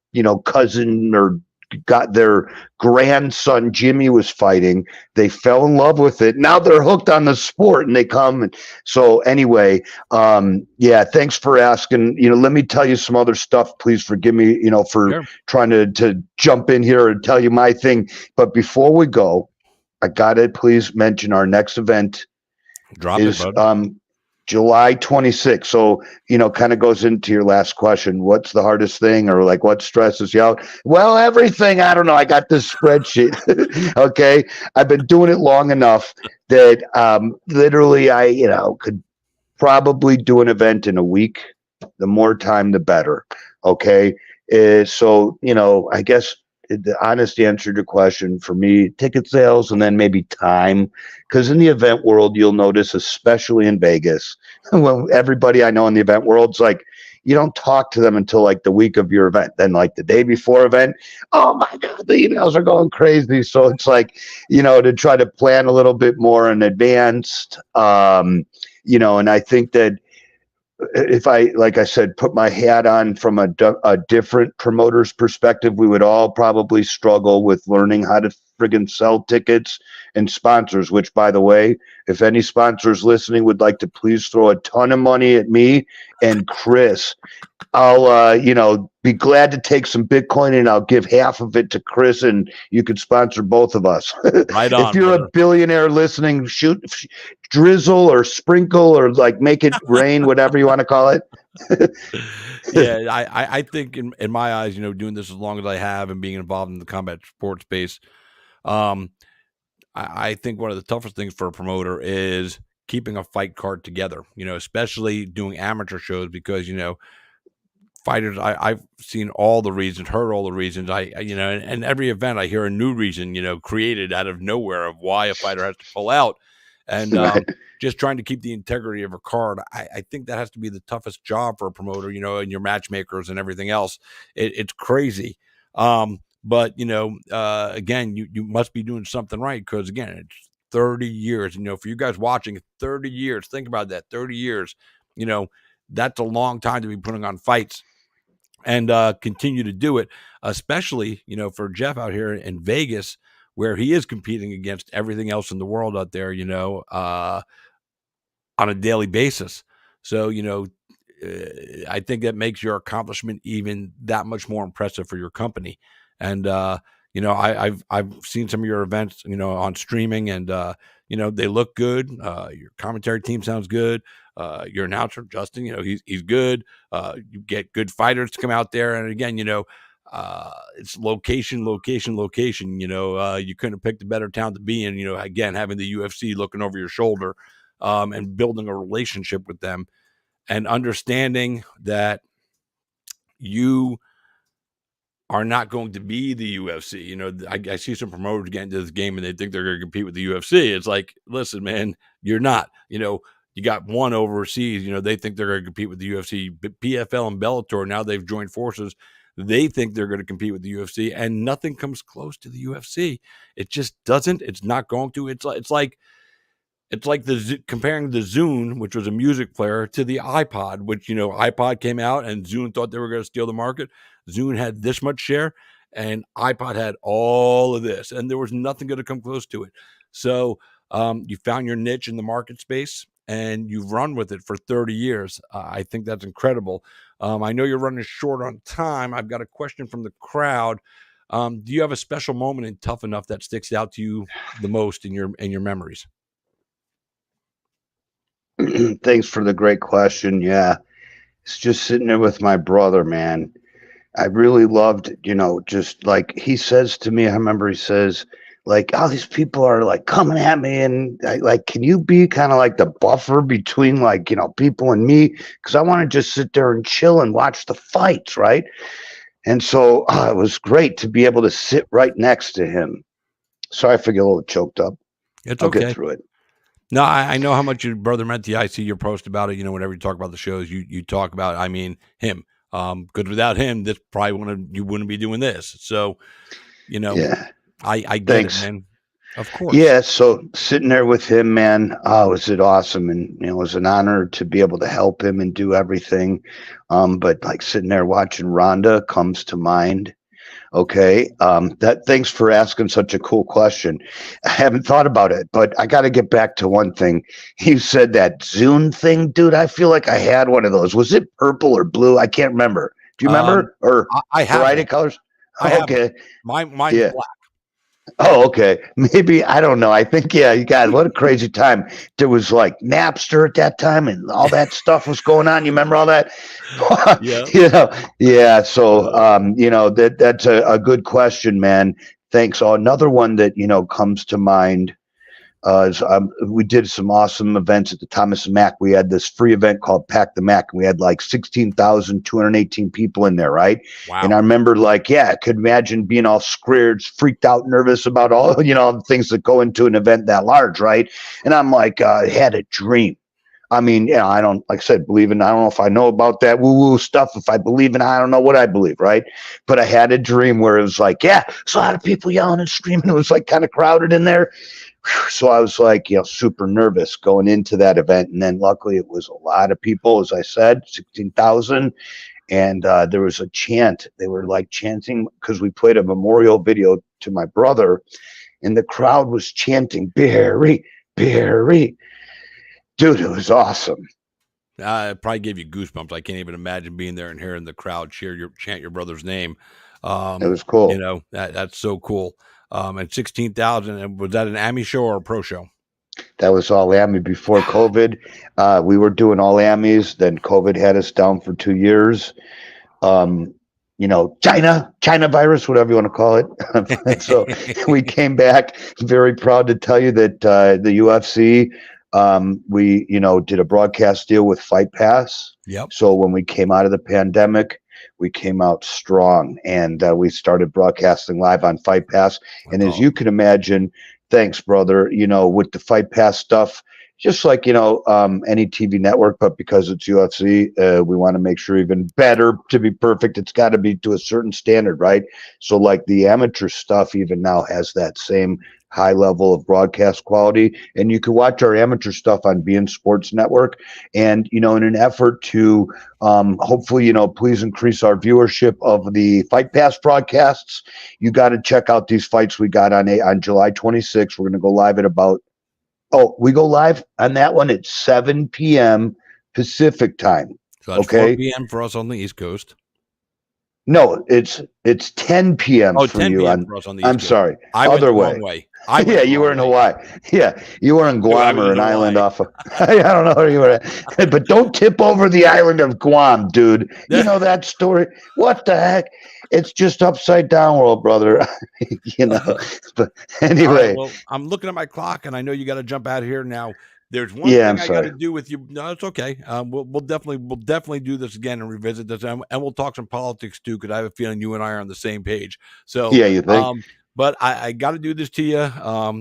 S4: cousin or got their grandson Jimmy was fighting. They fell in love with it. Now they're hooked on the sport and they come. And so anyway, thanks for asking. Let me tell you some other stuff. Please forgive me, for
S1: Sure.
S4: trying to jump in here and tell you my thing. But before we go, I gotta please mention our next event is July 26th. So, kind of goes into your last question. What's the hardest thing, or like what stresses you out? Well, everything. I don't know. I got this spreadsheet. Okay. I've been doing it long enough that literally I, could probably do an event in a week. The more time, the better. Okay. So, I guess the honest answer to your question for me, ticket sales and then maybe time. Because in the event world, you'll notice, especially in Vegas, well, everybody I know in the event world's like, you don't talk to them until like the week of your event. Then like the day before event, oh my God, the emails are going crazy. So it's like, to try to plan a little bit more in advance. And I think that if I, like I said, put my hat on from a different promoter's perspective, we would all probably struggle with learning how to friggin' sell tickets and sponsors, which, by the way, if any sponsors listening would like to please throw a ton of money at me and Chris, I'll, be glad to take some Bitcoin and I'll give half of it to Chris and you could sponsor both of us.
S1: Right
S4: If
S1: on,
S4: you're
S1: brother.
S4: a billionaire listening, shoot, drizzle or sprinkle or like make it rain, whatever you want to call it.
S1: Yeah, I think in my eyes, doing this as long as I have and being involved in the combat sports space, I think one of the toughest things for a promoter is keeping a fight card together, especially doing amateur shows because, fighters, I've seen all the reasons, heard all the reasons. And every event I hear a new reason, created out of nowhere of why a fighter has to pull out. And
S4: Right.
S1: just trying to keep the integrity of a card. I think that has to be the toughest job for a promoter, and your matchmakers and everything else. It's crazy. But again, you must be doing something right because again, it's 30 years. For you guys watching, 30 years. Think about that. 30 years. That's a long time to be putting on fights and continue to do it, especially for Jeff out here in Vegas, where he is competing against everything else in the world out there. On a daily basis. So, I think that makes your accomplishment even that much more impressive for your company. And, I've seen some of your events, on streaming and, they look good. Your commentary team sounds good. Your announcer, Justin, he's good. You get good fighters to come out there. And again, it's location. You couldn't have picked a better town to be in, again, having the UFC looking over your shoulder. And building a relationship with them and understanding that you are not going to be the UFC. I see some promoters get into this game and they think they're going to compete with the UFC. It's like, listen, man, you're not. You got one overseas, they think they're going to compete with the UFC. But PFL and Bellator, now they've joined forces. They think they're going to compete with the UFC and nothing comes close to the UFC. It just doesn't. It's not going to. It's like comparing the Zune, which was a music player, to the iPod, which, iPod came out and Zune thought they were going to steal the market. Zune had this much share and iPod had all of this and there was nothing going to come close to it. So you found your niche in the market space and you've run with it for 30 years. I think that's incredible. I know you're running short on time. I've got a question from the crowd. Do you have a special moment in Tough Enough that sticks out to you the most in your memories?
S4: Thanks for the great question. Yeah. It's just sitting there with my brother, man. I really loved, just like he says to me, I remember he says, like, all these people are like coming at me and can you be kind of like the buffer between like, people and me? Because I want to just sit there and chill and watch the fights, right? And so it was great to be able to sit right next to him. Sorry if I get a little choked up.
S1: I'll
S4: get through it.
S1: No, I know how much your brother meant to you. I see your post about it. Whenever you talk about the shows, you talk about, him. Because without him, this probably you wouldn't be doing this. So,
S4: Yeah.
S1: I get
S4: Thanks.
S1: it, man. Of course.
S4: Yeah. So sitting there with him, man, was it awesome. And, it was an honor to be able to help him and do everything. But like sitting there watching Rhonda comes to mind. Okay. Thanks for asking such a cool question. I haven't thought about it, but I got to get back to one thing. You said that Zune thing, dude. I feel like I had one of those. Was it purple or blue? I can't remember. Do you remember? Or
S1: I have
S4: variety of colors?
S1: I have
S4: okay.
S1: Mine's
S4: Yeah.
S1: black.
S4: Oh, okay. Maybe, I don't know. I think, yeah, you got what a crazy time. There was like Napster at that time and all that stuff was going on. You remember all that?
S1: Yeah.
S4: Yeah. So, that's a good question, man. Thanks. Oh, another one that, comes to mind. We did some awesome events at the Thomas and Mack. We had this free event called Pack the Mack, and we had like 16,218 people in there, right?
S1: Wow.
S4: And I remember like, I could imagine being all scared, freaked out, nervous about all, the things that go into an event that large, right? And I'm like, I had a dream. I mean, I don't, like I said, believe in, I don't know if I know about that woo-woo stuff. If I believe in, I don't know what I believe, right? But I had a dream where it was like, it's a lot of people yelling and screaming. It was like kind of crowded in there. So I was like, super nervous going into that event. And then luckily it was a lot of people, as I said, 16,000. And there was a chant. They were like chanting because we played a memorial video to my brother, and the crowd was chanting, Barry, Barry. Dude, it was awesome.
S1: It probably gave you goosebumps. I can't even imagine being there and hearing the crowd chant your brother's name.
S4: It was cool.
S1: That's so cool. And 16,000, was that an AMI show or a pro show?
S4: That was all AMI before COVID. We were doing all AMIs. Then COVID had us down for 2 years. China virus, whatever you want to call it. So we came back. Very proud to tell you that the UFC, we did a broadcast deal with Fight Pass.
S1: Yep.
S4: So when we came out of the pandemic, we came out strong, and we started broadcasting live on Fight Pass. And as you can imagine, thanks, brother, with the Fight Pass stuff, just like any TV network, but because it's UFC, we want to make sure even better. To be perfect, it's got to be to a certain standard, right? So like the amateur stuff even now has that same high level of broadcast quality, and you can watch our amateur stuff on beIN Sports Network. And in an effort to hopefully please increase our viewership of the Fight Pass broadcasts, you got to check out these fights we got on July 26th. We're going to go live at we go live on that one at 7 p.m. Pacific time.
S1: So that's 4 p.m. for us on the East Coast.
S4: No, it's 10 p.m. for
S1: 10
S4: you.
S1: For us on the East Coast.
S4: Sorry.
S1: I
S4: Other
S1: went
S4: way.
S1: You
S4: were in Hawaii. Yeah, you were in Guam or an island off of. I don't know where you were at. But don't tip over the island of Guam, dude. You know that story? What the heck? It's just upside down world, brother. But anyway.
S1: Right, well, I'm looking at my clock, and I know you got to jump out of here now. There's one thing I got to do with you. No, it's okay. We'll definitely do this again and revisit this, and we'll talk some politics too, because I have a feeling you and I are on the same page. So
S4: yeah, you think?
S1: But I got to do this to you.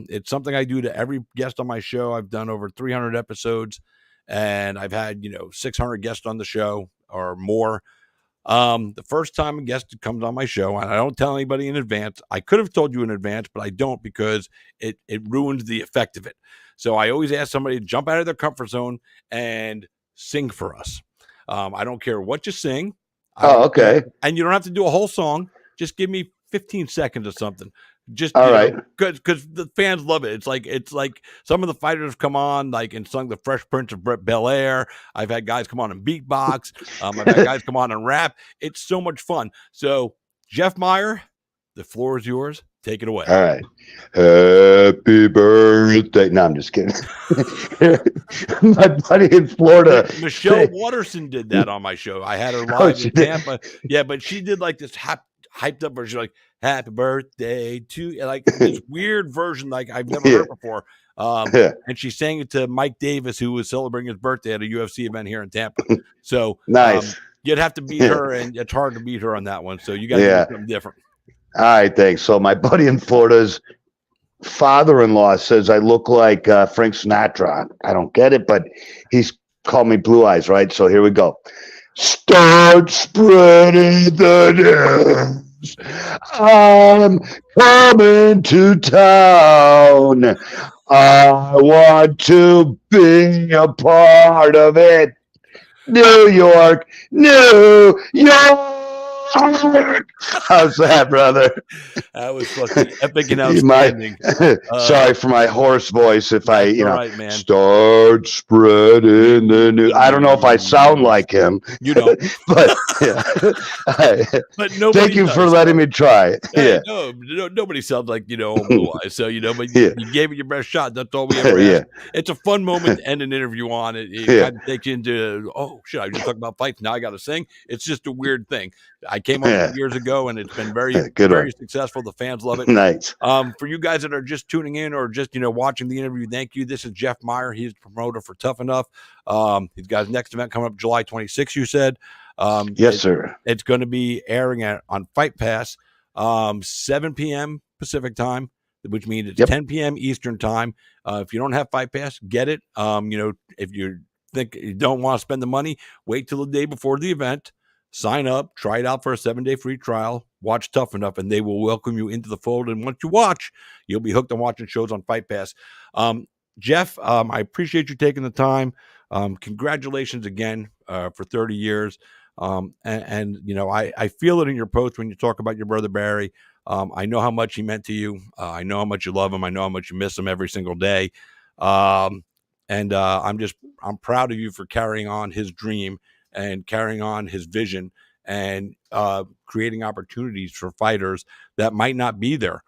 S1: It's something I do to every guest on my show. I've done over 300 episodes, and I've had 600 guests on the show or more. The first time a guest comes on my show, and I don't tell anybody in advance. I could have told you in advance, but I don't, because it ruins the effect of it. So I always ask somebody to jump out of their comfort zone and sing for us. I don't care what you sing.
S4: Okay.
S1: And you don't have to do a whole song. Just give me 15 seconds or something. Just
S4: all right,
S1: because the fans love it. It's like some of the fighters come on and sung the Fresh Prince of Bel-Air. I've had guys come on and beatbox. I've had guys come on and rap. It's so much fun. So Jeff Meyer, the floor is yours. Take it away.
S4: All right. Happy birthday. No, I'm just kidding. My buddy in Florida,
S1: Michelle Watterson, did that on my show. I had her live in Tampa. Yeah, but she did like this hyped up version, like happy birthday to, like this weird version like I've never heard before. And she sang it to Mike Davis, who was celebrating his birthday at a UFC event here in Tampa. So
S4: nice.
S1: You'd have to beat her, and it's hard to beat her on that one. So you got to do something different.
S4: All right, thanks. So my buddy in Florida's father-in-law says I look like Frank Sinatra. I don't get it, but he's called me Blue Eyes, right? So here we go. Start spreading the news. I'm coming to town. I want to be a part of it. New York, New York. How's that, brother?
S1: That was fucking epic and outstanding.
S4: Sorry for my hoarse voice. If I,
S1: right, man.
S4: Start spreading the news. I don't know if I sound like him.
S1: You don't.
S4: But
S1: but
S4: thank you for letting me try.
S1: Yeah. No, nobody sounds like Blue Eyes. So but you gave it your best shot. That's all we ever asked. It's a fun moment to end an interview on. It kind of takes you into, oh shit, I just talked about fights. Now I got to sing. It's just a weird thing. I came on a few years ago, and it's been very,
S4: Good
S1: very
S4: one.
S1: successful. The fans love it.
S4: Nice.
S1: For you guys that are just tuning in or just, watching the interview, thank you. This is Jeff Meyer. He's the promoter for Tough Enough. He's got his next event coming up July 26th, you said.
S4: Yes, sir.
S1: It's going to be airing on Fight Pass, 7 p.m. Pacific time, which means it's 10 p.m. Eastern time. If you don't have Fight Pass, get it. If you think you don't want to spend the money, wait till the day before the event. Sign up, try it out for a 7-day free trial, watch Tough Enough, and they will welcome you into the fold. And once you watch, you'll be hooked on watching shows on Fight Pass. Jeff, I appreciate you taking the time. Congratulations again for 30 years. I feel it in your post when you talk about your brother Barry. I know how much he meant to you. I know how much you love him. I know how much you miss him every single day. I'm proud of you for carrying on his dream and carrying on his vision and creating opportunities for fighters that might not be there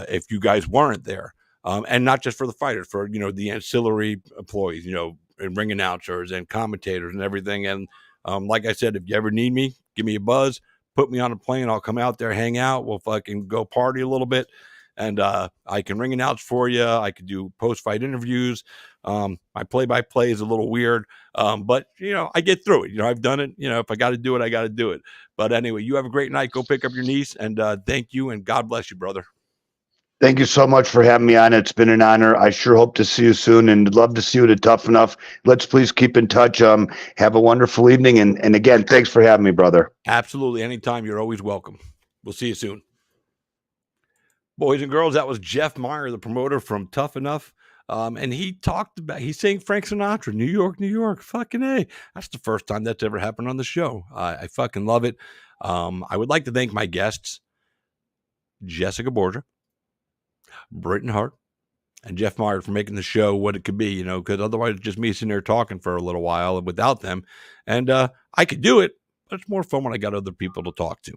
S1: if you guys weren't there. And not just for the fighters, for, the ancillary employees, and ring announcers and commentators and everything. And like I said, if you ever need me, give me a buzz, put me on a plane. I'll come out there, hang out. We'll fucking go party a little bit. And I can ring announce for you. I could do post-fight interviews. My play-by-play is a little weird, but, I get through it. I've done it. If I got to do it, I got to do it. But anyway, you have a great night. Go pick up your niece, and thank you, and God bless you, brother.
S4: Thank you so much for having me on. It's been an honor. I sure hope to see you soon, and love to see you at Tough Enough. Let's please keep in touch. Have a wonderful evening. And again, thanks for having me, brother.
S1: Absolutely. Anytime. You're always welcome. We'll see you soon. Boys and girls, that was Jeff Meyer, the promoter from Tough Enough. And he's saying Frank Sinatra, New York, New York. Fucking A. That's the first time that's ever happened on the show. I fucking love it. I would like to thank my guests, Jessica Borga, Britton Hart, and Jeff Meyer, for making the show what it could be, because otherwise it's just me sitting there talking for a little while and without them. And I could do it, but it's more fun when I got other people to talk to.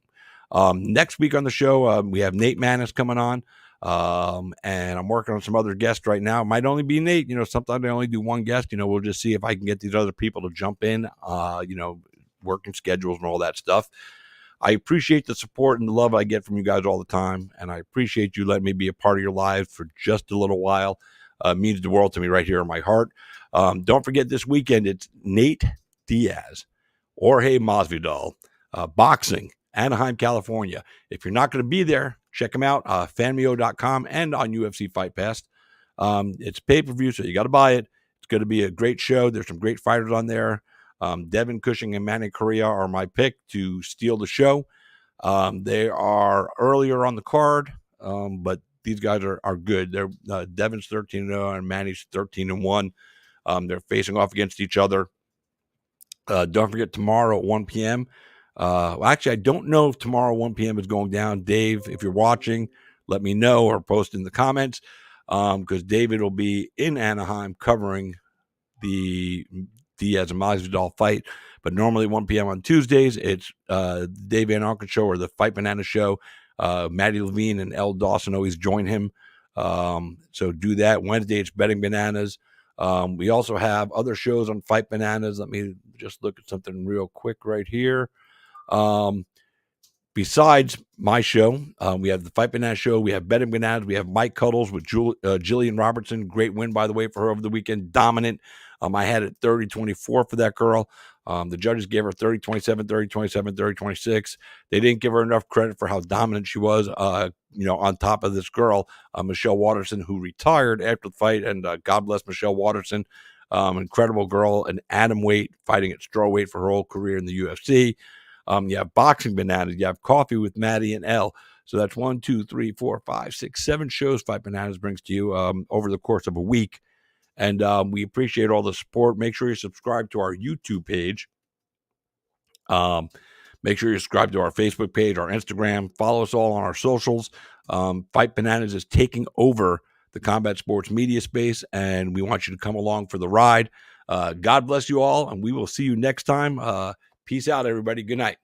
S1: Next week on the show, we have Nate Manis coming on. And I'm working on some other guests right now. It might only be Nate. Sometimes I only do one guest. We'll just see if I can get these other people to jump in, working schedules and all that stuff. I appreciate the support and the love I get from you guys all the time. And I appreciate you letting me be a part of your lives for just a little while. It means the world to me right here in my heart. Don't forget this weekend, it's Nate Diaz, Jorge Masvidal, boxing, Anaheim, California. If you're not going to be there, check them out, fanmeo.com and on UFC Fight Pass. It's pay-per-view, so you got to buy it. It's going to be a great show. There's some great fighters on there. Devin Cushing and Manny Correa are my pick to steal the show. They are earlier on the card, but these guys are good. They're Devin's 13-0 and Manny's 13-1. They're facing off against each other. Don't forget tomorrow at 1 p.m. Actually, I don't know if tomorrow 1 p.m. is going down. Dave, if you're watching, let me know or post in the comments, because David will be in Anaheim covering the Diaz and Masvidal fight. But normally 1 p.m. on Tuesdays, it's Dave Van Arkin show or the Fight Banana show. Maddie Levine and Elle Dawson always join him. So do that. Wednesday, it's Betting Bananas. We also have other shows on Fight Bananas. Let me just look at something real quick right here. Besides my show, we have the Fight Banana show. We have Betting Bananas. We have Mike Cuddles with Jillian Robertson. Great win, by the way, for her over the weekend. Dominant. I had it 30-24 for that girl. The judges gave her 30-27, 30-27, 30-26. They didn't give her enough credit for how dominant she was, on top of this girl, Michelle Watterson, who retired after the fight. And God bless Michelle Watterson. Incredible girl, an atom weight, fighting at strawweight for her whole career in the UFC. You have Boxing Bananas. You have Coffee with Maddie and Elle. So that's 1, 2, 3, 4, 5, 6, 7 shows Fight Bananas brings to you over the course of a week. And we appreciate all the support. Make sure you subscribe to our YouTube page. Make sure you subscribe to our Facebook page, our Instagram. Follow us all on our socials. Fight Bananas is taking over the combat sports media space, and we want you to come along for the ride. God bless you all, and we will see you next time. Peace out, everybody. Good night.